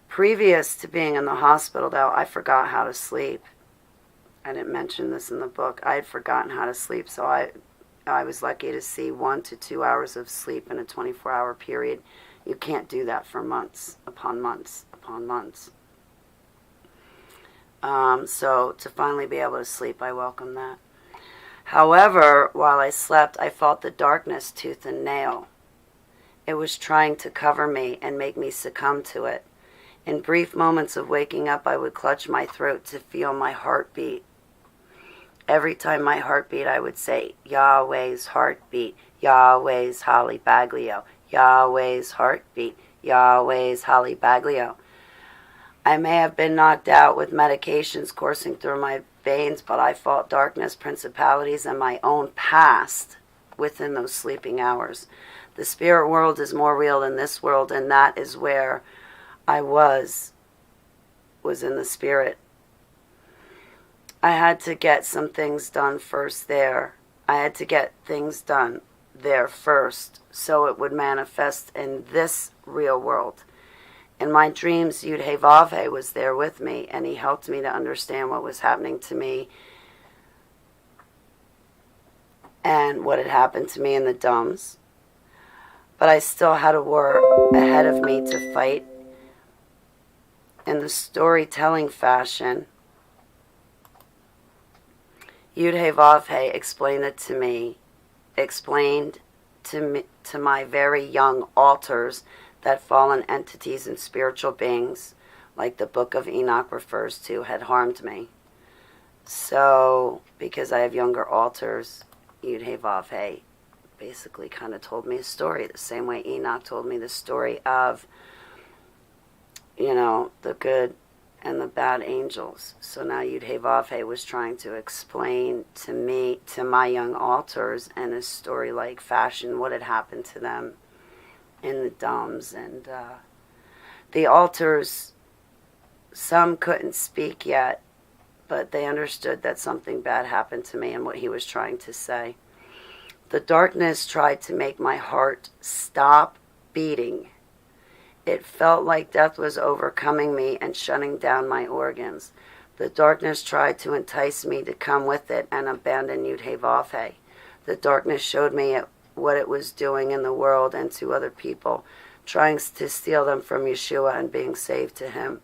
Previous to being in the hospital, though, I forgot how to sleep. I didn't mention this in the book. I had forgotten how to sleep, so I was lucky to see 1 to 2 hours of sleep in a 24-hour period. You can't do that for months upon months upon months. So to finally be able to sleep, I welcome that. However, while I slept, I felt the darkness tooth and nail. It was trying to cover me and make me succumb to it. In brief moments of waking up, I would clutch my throat to feel my heartbeat. Every time my heart beat, I would say, Yahweh's heartbeat, Yahweh's Holly Baglio, Yahweh's heartbeat, Yahweh's Holly Baglio. I may have been knocked out with medications coursing through my veins, but I fought darkness, principalities, and my own past within those sleeping hours. The spirit world is more real than this world, and that is where I was in the spirit. I had to get some things done first there. I had to get things done there first so it would manifest in this real world. In my dreams, Yud-Heh-Vav-Heh was there with me, and he helped me to understand what was happening to me and what had happened to me in the dumbs. But I still had a war ahead of me to fight in the storytelling fashion. Yud-Heh-Vav-Heh explained to my very young alters that fallen entities and spiritual beings, like the book of Enoch refers to, had harmed me. So, because I have younger alters, Yud-Heh-Vav-Heh basically kind of told me a story, the same way Enoch told me the story of, the good and the bad angels. So now Yud-Heh-Vav-Heh was trying to explain to my young alters, in a story-like fashion, what had happened to them in the dumbs. And the alters, some couldn't speak yet, but they understood that something bad happened to me and what he was trying to say. The darkness tried to make my heart stop beating. It felt like death was overcoming me and shutting down my organs. The darkness tried to entice me to come with it and abandon Yud-Heh-Vav-Heh. The darkness showed me what it was doing in the world and to other people, trying to steal them from YESHUA and being saved to him.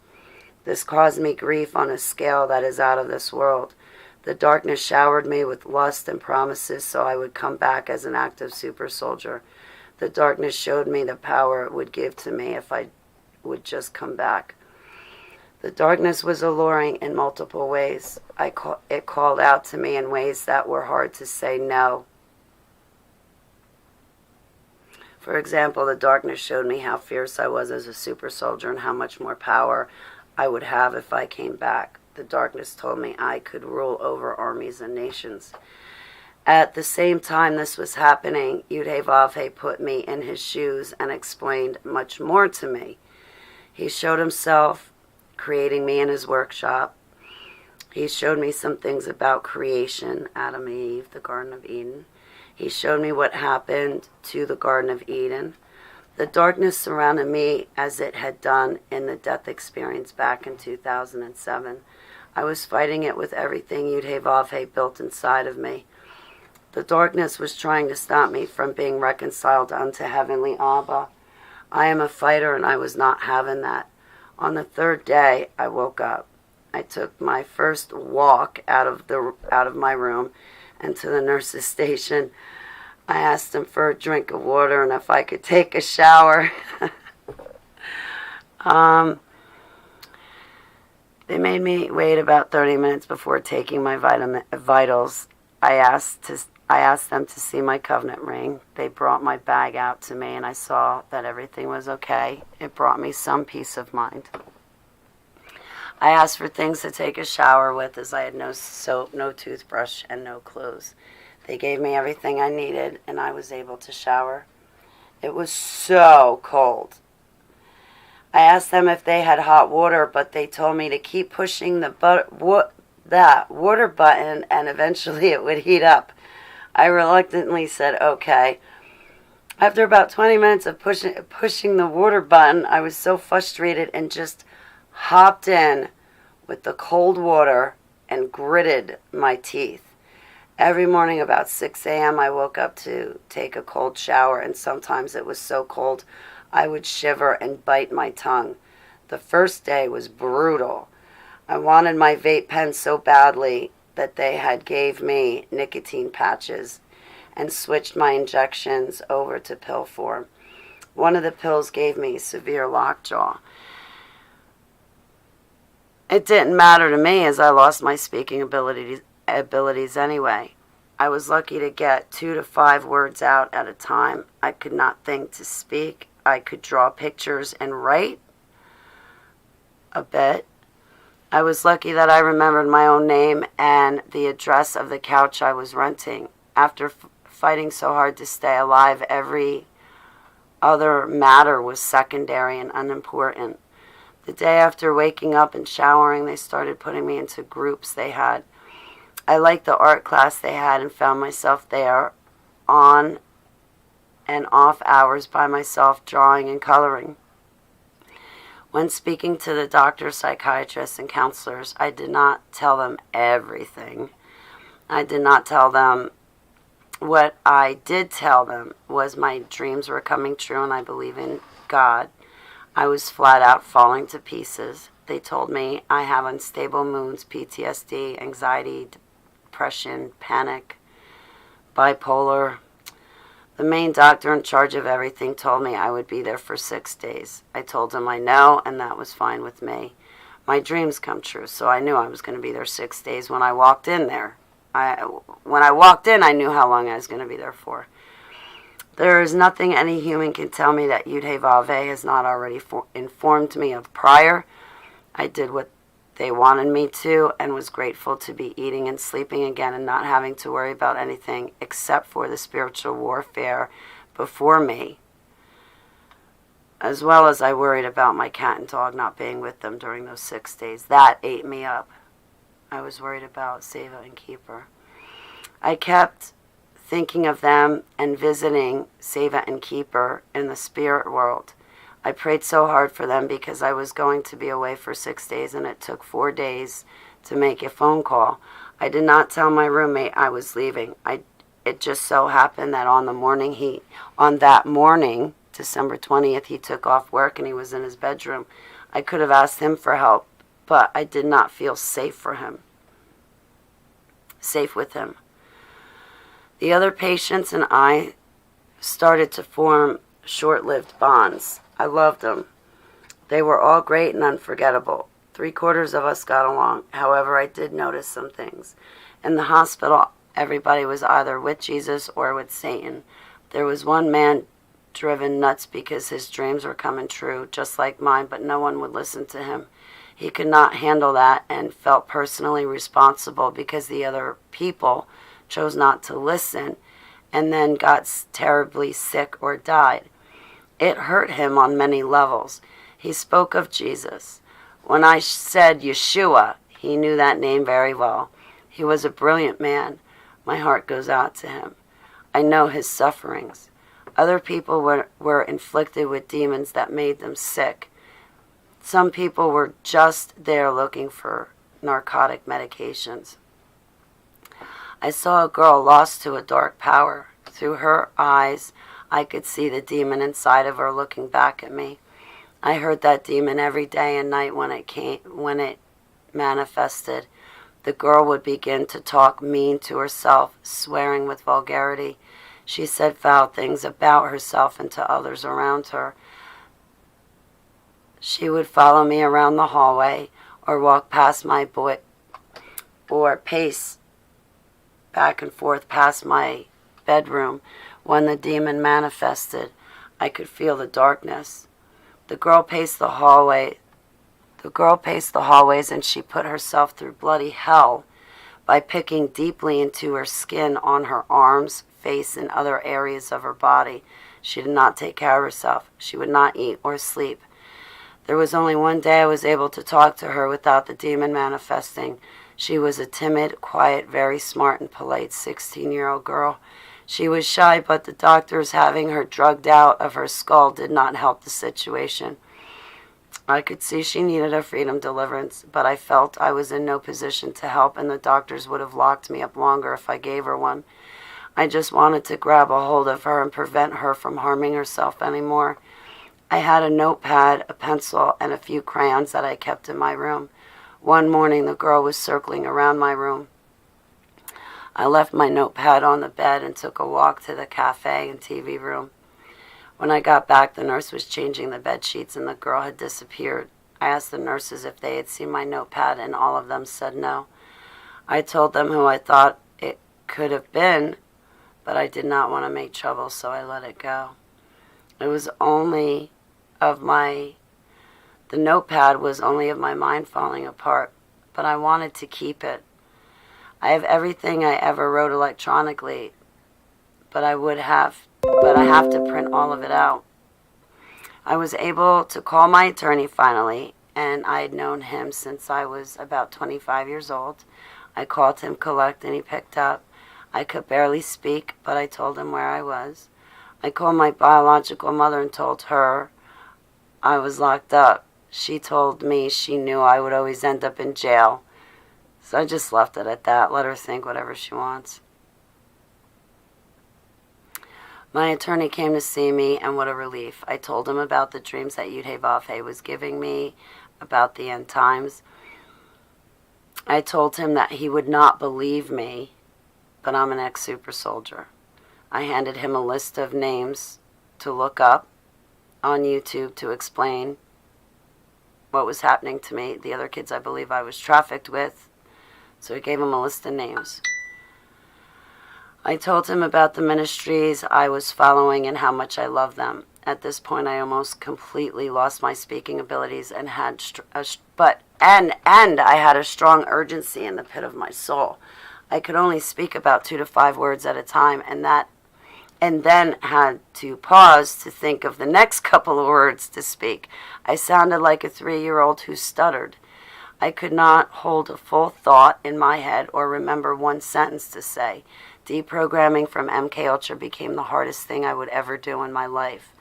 This caused me grief on a scale that is out of this world. The darkness showered me with lust and promises so I would come back as an active super soldier. The darkness showed me the power it would give to me if I would just come back. The darkness was alluring in multiple ways. It called out to me in ways that were hard to say no. For example, the darkness showed me how fierce I was as a super soldier and how much more power I would have if I came back. The darkness told me I could rule over armies and nations. At the same time this was happening, Yud-Heh-Vav-Heh put me in his shoes and explained much more to me. He showed himself creating me in his workshop. He showed me some things about creation, Adam and Eve, the Garden of Eden. He showed me what happened to the Garden of Eden. The darkness surrounded me as it had done in the death experience back in 2007. I was fighting it with everything Yud-Heh-Vav-Heh built inside of me. The darkness was trying to stop me from being reconciled unto Heavenly Abba. I am a fighter, and I was not having that. On the third day, I woke up. I took my first walk out of my room and to the nurse's station. I asked them for a drink of water and if I could take a shower. They made me wait about 30 minutes before taking my vitals. I asked them to see my covenant ring. They brought my bag out to me, and I saw that everything was okay. It brought me some peace of mind. I asked for things to take a shower with, as I had no soap, no toothbrush, and no clothes. They gave me everything I needed, and I was able to shower. It was so cold. I asked them if they had hot water, but they told me to keep pushing that water button, and eventually it would heat up. I reluctantly said, okay. After about 20 minutes of pushing the water button, I was so frustrated and just hopped in with the cold water and gritted my teeth. Every morning about 6 a.m. I woke up to take a cold shower, and sometimes it was so cold I would shiver and bite my tongue. The first day was brutal. I wanted my vape pen so badly that they had gave me nicotine patches and switched my injections over to pill form. One of the pills gave me severe lockjaw. It didn't matter to me as I lost my speaking abilities anyway. I was lucky to get 2 to 5 words out at a time. I could not think to speak. I could draw pictures and write a bit. I was lucky that I remembered my own name and the address of the couch I was renting. After fighting so hard to stay alive, every other matter was secondary and unimportant. The day after waking up and showering, they started putting me into groups they had. I liked the art class they had and found myself there on and off hours by myself, drawing and coloring. When speaking to the doctors, psychiatrists, and counselors, I did not tell them everything. I did not tell them. What I did tell them was my dreams were coming true and I believe in God. I was flat out falling to pieces. They told me I have unstable moods, PTSD, anxiety, depression, panic, bipolar. The main doctor in charge of everything told me I would be there for 6 days. I told him I know, and that was fine with me. My dreams come true, so I knew I was going to be there 6 days when I walked in there. When I walked in, I knew how long I was going to be there for. There is nothing any human can tell me that Yud-Heh-Vav-Heh has not already informed me of prior. I did what they wanted me to and was grateful to be eating and sleeping again and not having to worry about anything except for the spiritual warfare before me, as well as I worried about my cat and dog not being with them during those 6 days. That ate me up. I was worried about Seva and Keeper. I kept thinking of them and visiting Seva and Keeper in the spirit world. I prayed so hard for them because I was going to be away for 6 days, and it took 4 days to make a phone call. I did not tell my roommate I was leaving. It just so happened that on that morning, December 20th, he took off work and he was in his bedroom. I could have asked him for help, but I did not feel safe with him. The other patients and I started to form short-lived bonds. I loved them. They were all great and unforgettable. 3/4 of us got along. However, I did notice some things. In the hospital, everybody was either with Jesus or with Satan. There was one man driven nuts because his dreams were coming true, just like mine, but no one would listen to him. He could not handle that and felt personally responsible because the other people chose not to listen and then got terribly sick or died. It hurt him on many levels. He spoke of Jesus. When I said YESHUA, he knew that name very well. He was a brilliant man. My heart goes out to him. I know his sufferings. Other people were inflicted with demons that made them sick. Some people were just there looking for narcotic medications. I saw a girl lost to a dark power. Through her eyes, I could see the demon inside of her looking back at me. I heard that demon every day and night when it manifested. The girl would begin to talk mean to herself, swearing with vulgarity. She said foul things about herself and to others around her. She would follow me around the hallway or walk past my boy or pace back and forth past my bedroom. When the demon manifested, I could feel the darkness. The girl paced the hallways and she put herself through bloody hell by picking deeply into her skin on her arms, face, and other areas of her body. She did not take care of herself. She would not eat or sleep. There was only one day I was able to talk to her without the demon manifesting. She was a timid, quiet, very smart and polite 16-year-old girl. She was shy, but the doctors having her drugged out of her skull did not help the situation. I could see she needed a freedom deliverance, but I felt I was in no position to help, and the doctors would have locked me up longer if I gave her one. I just wanted to grab a hold of her and prevent her from harming herself anymore. I had a notepad, a pencil, and a few crayons that I kept in my room. One morning, the girl was circling around my room. I left my notepad on the bed and took a walk to the cafe and TV room. When I got back, the nurse was changing the bed sheets and the girl had disappeared. I asked the nurses if they had seen my notepad, and all of them said no. I told them who I thought it could have been, but I did not want to make trouble, so I let it go. It was only the notepad was only of my mind falling apart, but I wanted to keep it. I have everything I ever wrote electronically, but I have to print all of it out. I was able to call my attorney finally, and I had known him since I was about 25 years old. I called him collect, and he picked up. I could barely speak, but I told him where I was. I called my biological mother and told her I was locked up. She told me she knew I would always end up in jail. So I just left it at that. Let her think whatever she wants. My attorney came to see me, and what a relief. I told him about the dreams that Yud-Heh-Vav-Heh was giving me about the end times. I told him that he would not believe me, but I'm an ex-super soldier. I handed him a list of names to look up on YouTube to explain what was happening to me, the other kids I believe I was trafficked with. So I gave him a list of names. I told him about the ministries I was following and how much I love them. At this point, I almost completely lost my speaking abilities and had I had a strong urgency in the pit of my soul. I could only speak about 2 to 5 words at a time, and then had to pause to think of the next couple of words to speak. I sounded like a 3-year-old who stuttered. I could not hold a full thought in my head or remember one sentence to say. Deprogramming from MK Ultra became the hardest thing I would ever do in my life.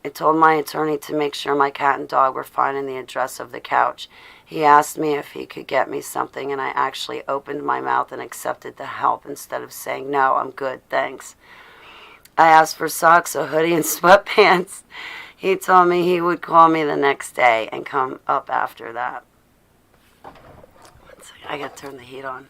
I told my attorney to make sure my cat and dog were fine in the address of the couch. He asked me if he could get me something, and I actually opened my mouth and accepted the help instead of saying, "No, I'm good, thanks." I asked for socks, a hoodie, and sweatpants. He told me he would call me the next day and come up after that. I gotta turn the heat on.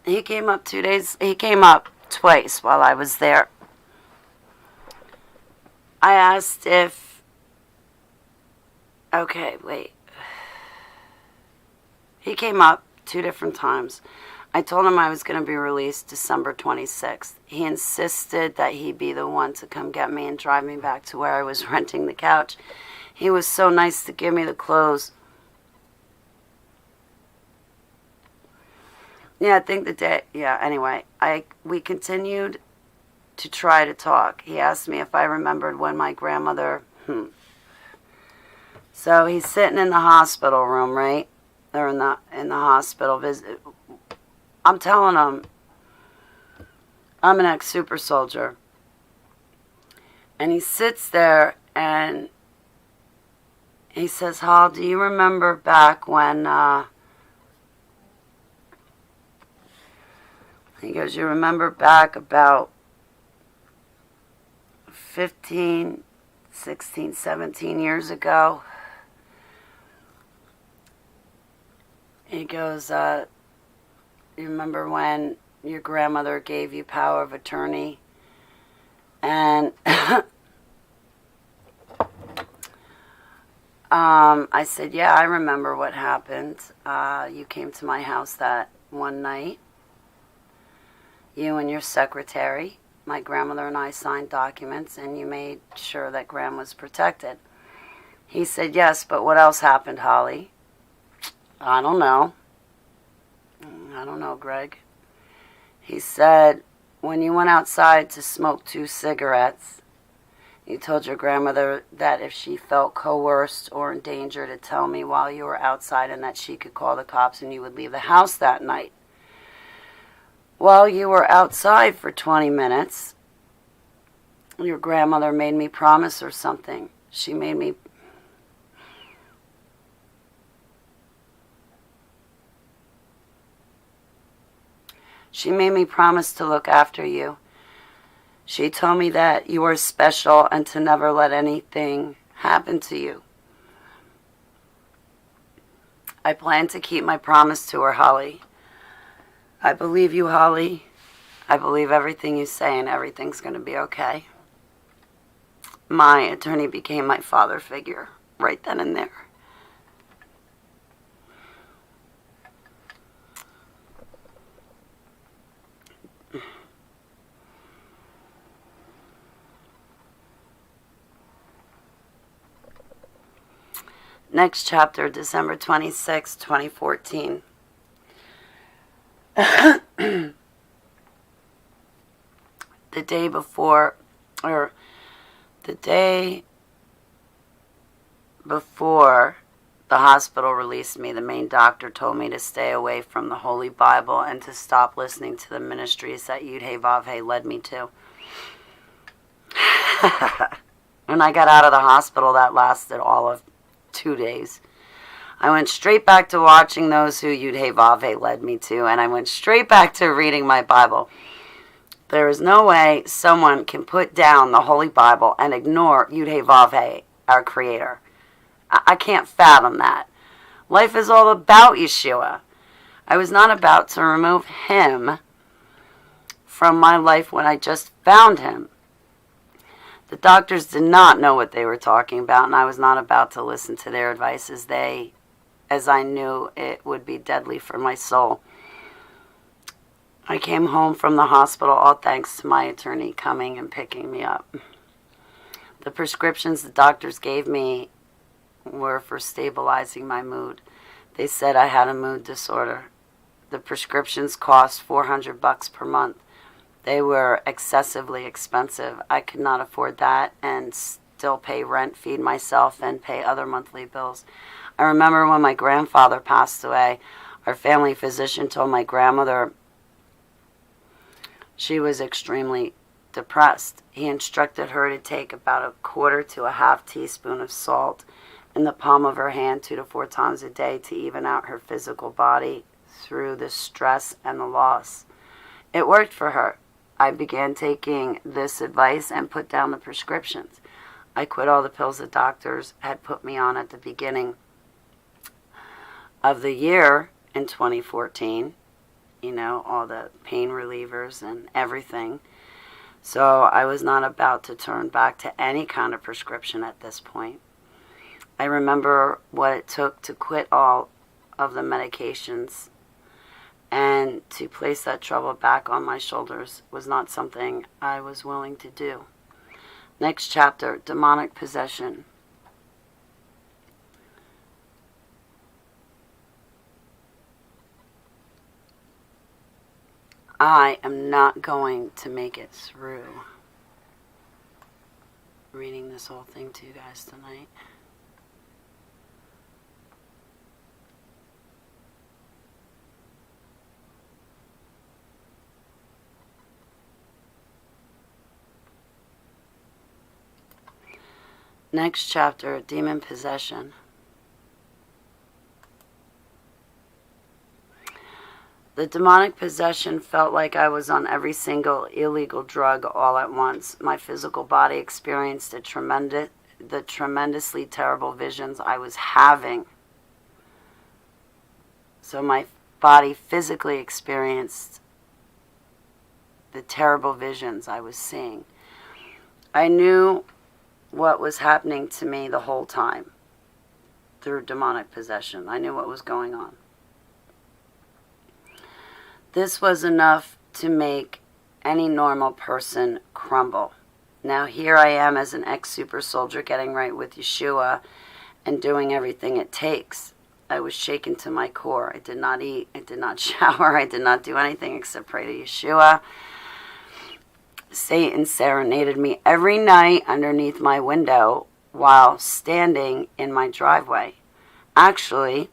He came up he came up twice while I was there. I asked if, okay, wait. He came up 2 different times. I told him I was going to be released December 26th. He insisted that he be the one to come get me and drive me back to where I was renting the couch. He was so nice to give me the clothes. Yeah, I think the day, yeah, anyway, we continued to try to talk. He asked me if I remembered when my grandmother, So he's sitting in the hospital room, right? They're in the hospital visit. I'm telling him, I'm an ex-super soldier. And he sits there and he says, Hall, do you remember back when, he goes, you remember back about 15, 16, 17 years ago? He goes, you remember when your grandmother gave you power of attorney? And I said, yeah, I remember what happened. You came to my house that one night. You and your secretary, my grandmother and I signed documents, and you made sure that Gram was protected. He said, yes, but what else happened, Holly? I don't know. I don't know, Greg. He said, when you went outside to smoke 2 cigarettes, you told your grandmother that if she felt coerced or in danger to tell me while you were outside and that she could call the cops and you would leave the house that night. While you were outside for 20 minutes, your grandmother made me promise her something. She made me promise to look after you. She told me that you were special and to never let anything happen to you. I plan to keep my promise to her, Holly. I believe you, Holly. I believe everything you say and everything's going to be okay. My attorney became my father figure right then and there. Next chapter, December 26, 2014. The day before the hospital released me, the main doctor told me to stay away from the Holy Bible and to stop listening to the ministries that YESHUA led me to. When I got out of the hospital, that lasted all of 2 days. I went straight back to watching those who YESHUA led me to, and I went straight back to reading my Bible. There is no way someone can put down the Holy Bible and ignore YESHUA, our Creator. I can't fathom that. Life is all about YESHUA. I was not about to remove Him from my life when I just found Him. The doctors did not know what they were talking about, and I was not about to listen to their advice as I knew it would be deadly for my soul. I came home from the hospital, all thanks to my attorney coming and picking me up. The prescriptions the doctors gave me were for stabilizing my mood. They said I had a mood disorder. The prescriptions cost $400 per month. They were excessively expensive. I could not afford that and still pay rent, feed myself, and pay other monthly bills. I remember when my grandfather passed away, our family physician told my grandmother she was extremely depressed. He instructed her to take about 1/4 to 1/2 teaspoon of salt in the palm of her hand 2 to 4 times a day to even out her physical body through the stress and the loss. It worked for her. I began taking this advice and put down the prescriptions. I quit all the pills the doctors had put me on at the beginning of the year in 2014. You know, all the pain relievers and everything. So I was not about to turn back to any kind of prescription at this point. I remember what it took to quit all of the medications And to place that trouble back on my shoulders was not something I was willing to do. Next chapter, demonic possession. I am not going to make it through reading this whole thing to you guys tonight. Next chapter, demon possession. The demonic possession felt like I was on every single illegal drug all at once. My physical body experienced the tremendously terrible visions I was having. So my body physically experienced the terrible visions I was seeing. I knew what was happening to me the whole time through demonic possession. I knew what was going on. This was enough to make any normal person crumble. Now here I am as an ex-super soldier getting right with YESHUA and doing everything it takes. I was shaken to my core. I did not eat. I did not shower. I did not do anything except pray to YESHUA. Satan serenaded me every night underneath my window while standing in my driveway. Actually,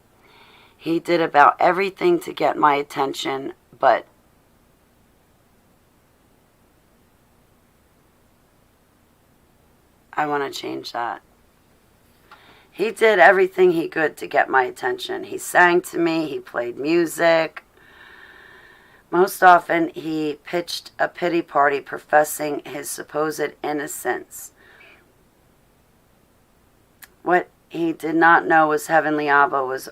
he did about everything to get my attention, but I want to change that. He did everything he could to get my attention. He sang to me. He played music. Most often, he pitched a pity party professing his supposed innocence. What he did not know was Heavenly Abba was...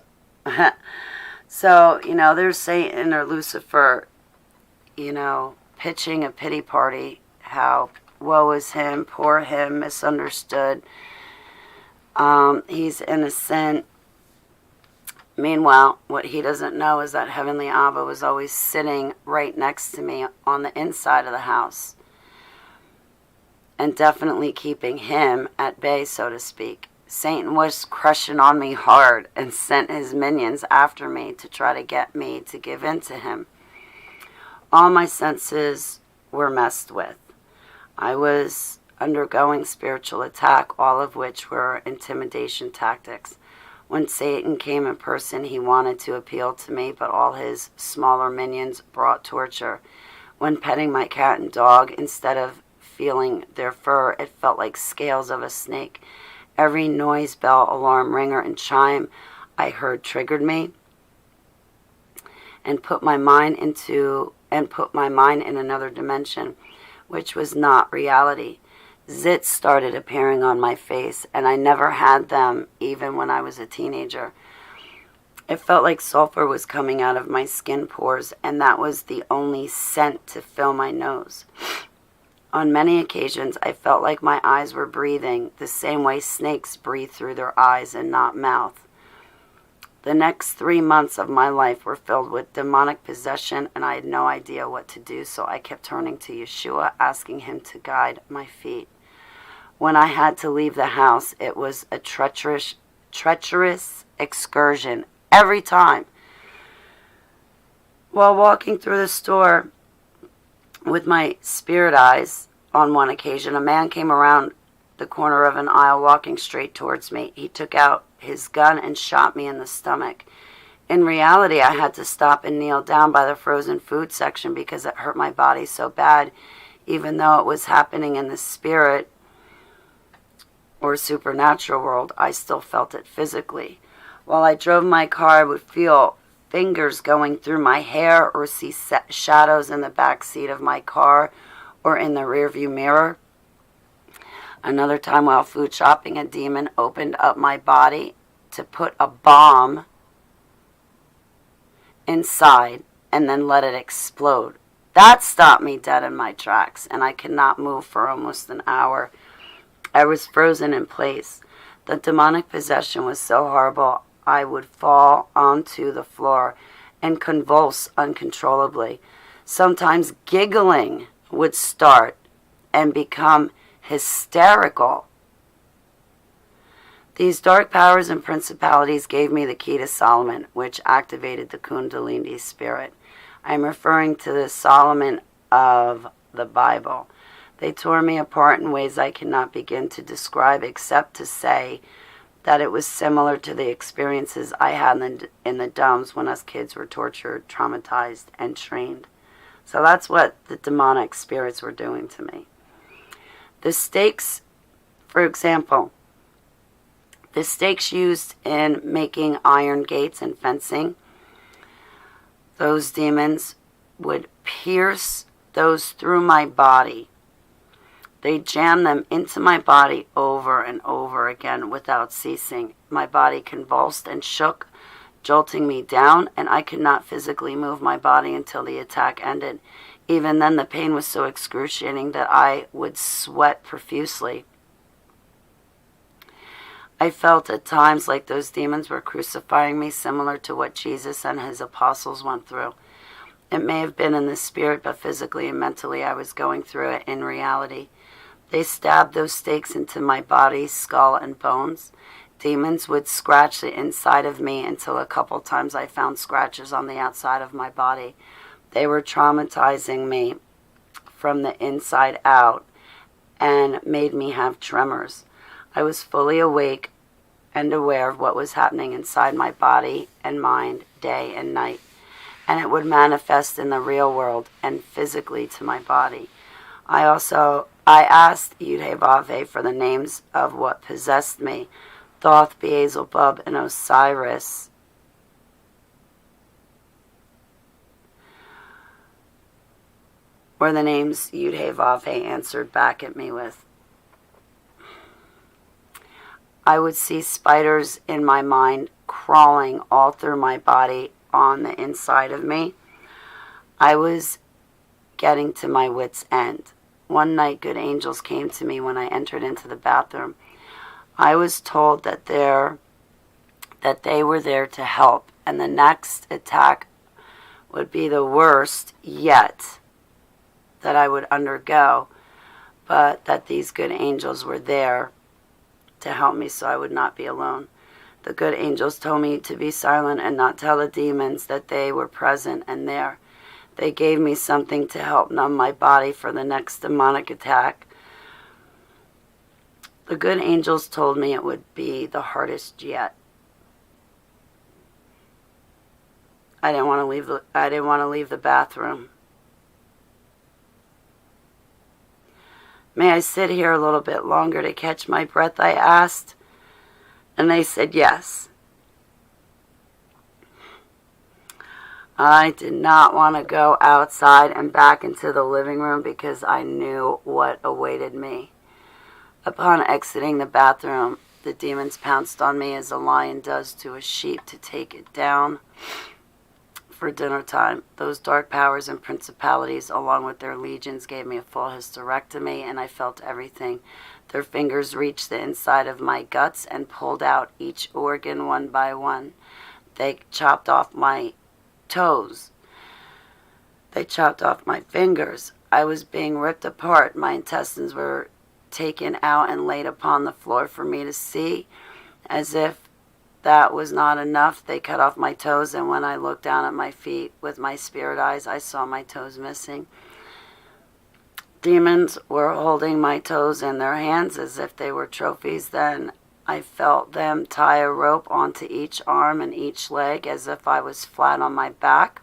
So, there's Satan or Lucifer, pitching a pity party. How woe is him, poor him, misunderstood. He's innocent. Meanwhile, what he doesn't know is that Heavenly Abba was always sitting right next to me on the inside of the house. And definitely keeping him at bay, so to speak. Satan was crushing on me hard and sent his minions after me to try to get me to give in to him. All my senses were messed with. I was undergoing spiritual attack, all of which were intimidation tactics. When Satan came in person, he wanted to appeal to me, but all his smaller minions brought torture. When petting my cat and dog, instead of feeling their fur, it felt like scales of a snake. Every noise, bell, alarm, ringer, and chime I heard triggered me and put my mind in another dimension, which was not reality. Zits started appearing on my face, and I never had them even when I was a teenager. It felt like sulfur was coming out of my skin pores, and that was the only scent to fill my nose. On many occasions, I felt like my eyes were breathing the same way snakes breathe through their eyes and not mouth. The next 3 months of my life were filled with demonic possession, and I had no idea what to do, so I kept turning to YESHUA, asking him to guide my feet. When I had to leave the house, it was a treacherous excursion every time. While walking through the store with my spirit eyes, on one occasion, a man came around the corner of an aisle walking straight towards me. He took out his gun and shot me in the stomach. In reality, I had to stop and kneel down by the frozen food section because it hurt my body so bad. Even though it was happening in the spirit or supernatural world, I still felt it physically. While I drove my car, I would feel fingers going through my hair or see shadows in the back seat of my car or in the rearview mirror. Another time while food shopping, a demon opened up my body to put a bomb inside and then let it explode. That stopped me dead in my tracks, and I could not move for almost an hour. I was frozen in place. The demonic possession was so horrible, I would fall onto the floor and convulse uncontrollably. Sometimes giggling would start and become hysterical. These dark powers and principalities gave me the key to Solomon, which activated the Kundalini spirit. I'm referring to the Solomon of the Bible. They tore me apart in ways I cannot begin to describe, except to say that it was similar to the experiences I had in the dumps when us kids were tortured, traumatized, and trained. So that's what the demonic spirits were doing to me. The stakes, for example, the stakes used in making iron gates and fencing, those demons would pierce those through my body. They jammed them into my body over and over again without ceasing. My body convulsed and shook, jolting me down, and I could not physically move my body until the attack ended. Even then, the pain was so excruciating that I would sweat profusely. I felt at times like those demons were crucifying me, similar to what Jesus and his apostles went through. It may have been in the spirit, but physically and mentally I was going through it in reality. They stabbed those stakes into my body, skull, and bones. Demons would scratch the inside of me until a couple times I found scratches on the outside of my body. They were traumatizing me from the inside out and made me have tremors. I was fully awake and aware of what was happening inside my body and mind day and night, and it would manifest in the real world and physically to my body. I asked Yud-Heh-Vav-Heh for the names of what possessed me. Thoth, Beelzebub, and Osiris were the names Yud-Heh-Vav-Heh answered back at me with. I would see spiders in my mind crawling all through my body on the inside of me. I was getting to my wit's end. One night, good angels came to me when I entered into the bathroom. I was told that they were there to help, and the next attack would be the worst yet that I would undergo, but that these good angels were there to help me so I would not be alone. The good angels told me to be silent and not tell the demons that they were present and there. They gave me something to help numb my body for the next demonic attack. The good angels told me it would be the hardest yet. I didn't want to leave the bathroom. May I sit here a little bit longer to catch my breath, I asked, and they said yes. I did not want to go outside and back into the living room because I knew what awaited me. Upon exiting the bathroom, the demons pounced on me as a lion does to a sheep to take it down for dinner time. Those dark powers and principalities, along with their legions, gave me a full hysterectomy, and I felt everything. Their fingers reached the inside of my guts and pulled out each organ one by one. They chopped off my toes. They chopped off my fingers. I was being ripped apart. My intestines were taken out and laid upon the floor for me to see. As if that was not enough, they cut off my toes, and when I looked down at my feet with my spirit eyes, I saw my toes missing. Demons were holding my toes in their hands as if they were trophies. Then I felt them tie a rope onto each arm and each leg as if I was flat on my back.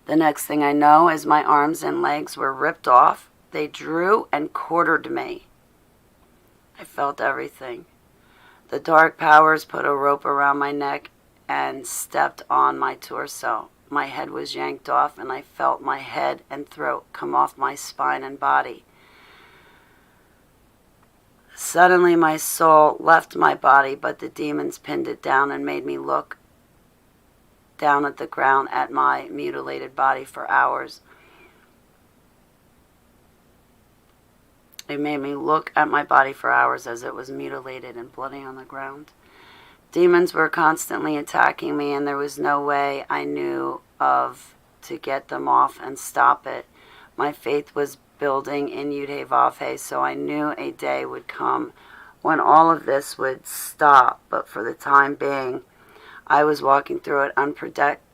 The next thing I know is my arms and legs were ripped off. They drew and quartered me. I felt everything. The dark powers put a rope around my neck and stepped on my torso. My head was yanked off, and I felt my head and throat come off my spine and body. Suddenly my soul left my body, but the demons pinned it down and made me look down at the ground at my mutilated body for hours. It made me look at my body for hours as it was mutilated and bloody on the ground. Demons were constantly attacking me, and there was no way I knew of to get them off and stop it. My faith was building in Yud-Heh-Vav-Heh, so I knew a day would come when all of this would stop. But for the time being, I was walking through it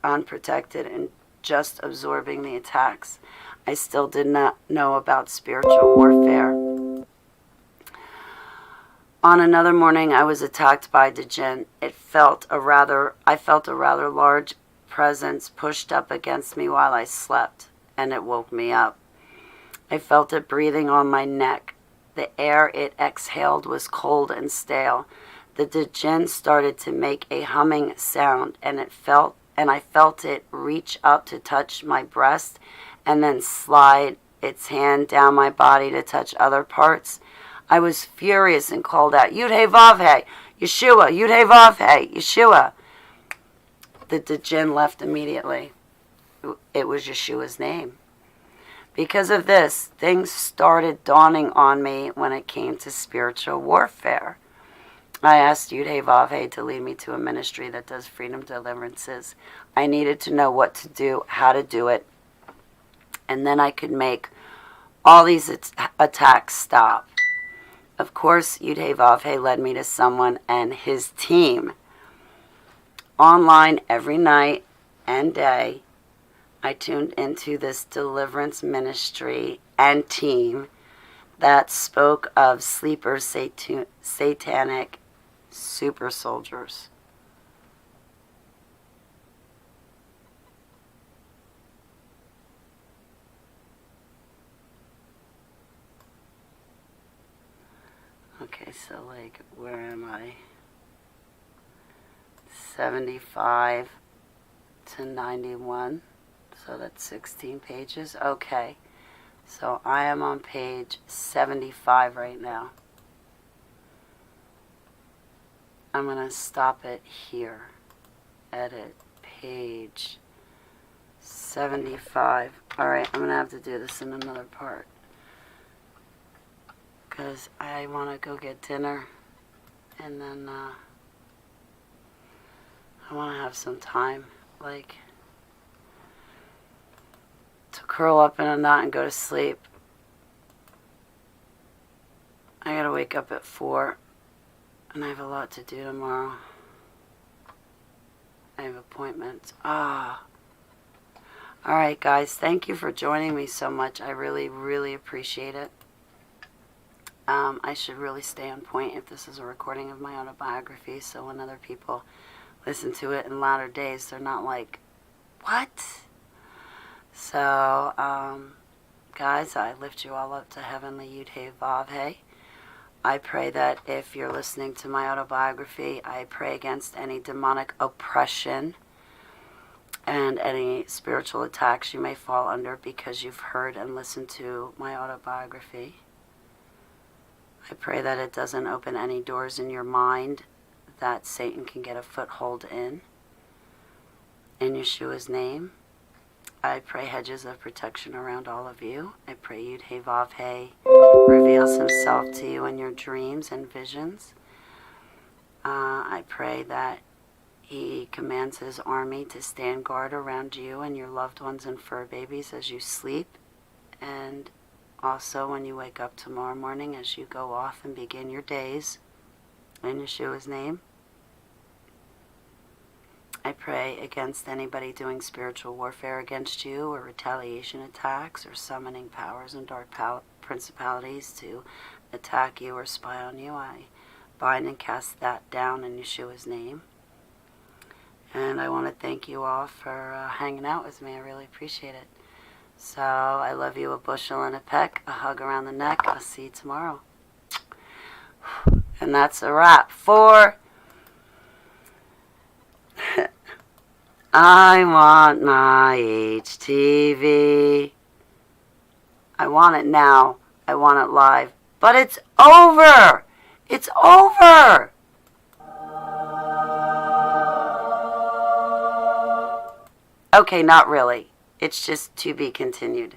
unprotected and just absorbing the attacks. I still did not know about spiritual warfare. On another morning, I was attacked by the jinn. I felt a rather large presence pushed up against me while I slept, and it woke me up. I felt it breathing on my neck. The air it exhaled was cold and stale. The jinn started to make a humming sound, and I felt it reach up to touch my breast and then slide its hand down my body to touch other parts. I was furious and called out, Yud-Heh-Vav-Heh, YESHUA, Yud-Heh-Vav-Heh, YESHUA. The jinn left immediately. It was Yeshua's name. Because of this, things started dawning on me when it came to spiritual warfare. I asked Yud-Heh-Vav-Heh to lead me to a ministry that does freedom deliverances. I needed to know what to do, how to do it, and then I could make all these attacks stop. Of course, Yud-Heh-Vav-Heh led me to someone and his team. Online every night and day, I tuned into this deliverance ministry and team that spoke of sleeper satanic super soldiers. Okay, so like, where am I? 75 to 91. So that's 16 pages. Okay. So I am on page 75 right now. I'm going to stop it here. Edit. Page 75. Alright, I'm going to have to do this in another part. Because I want to go get dinner. And then I want to have some time. Like, to curl up in a knot and go to sleep. I gotta wake up at 4, and I have a lot to do tomorrow. I have appointments. Alright guys, thank you for joining me so much. I really, really appreciate it. I should really stay on point if this is a recording of my autobiography, so when other people listen to it in latter days, they're not like, what? So, guys, I lift you all up to heavenly Yud-Heh-Vav-Heh. I pray that if you're listening to my autobiography, I pray against any demonic oppression and any spiritual attacks you may fall under because you've heard and listened to my autobiography. I pray that it doesn't open any doors in your mind that Satan can get a foothold in. In Yeshua's name, I pray hedges of protection around all of you. I pray Yud-Heh-Vav-Heh reveals himself to you in your dreams and visions. I pray that he commands his army to stand guard around you and your loved ones and fur babies as you sleep. And also when you wake up tomorrow morning as you go off and begin your days. In Yeshua's name. I pray against anybody doing spiritual warfare against you or retaliation attacks or summoning powers and dark principalities to attack you or spy on you. I bind and cast that down in Yeshua's name. And I want to thank you all for hanging out with me. I really appreciate it. So I love you a bushel and a peck, a hug around the neck. I'll see you tomorrow. And that's a wrap for I want my HTV. I want it now. I want it live. But it's over. It's over. Okay, not really. It's just to be continued.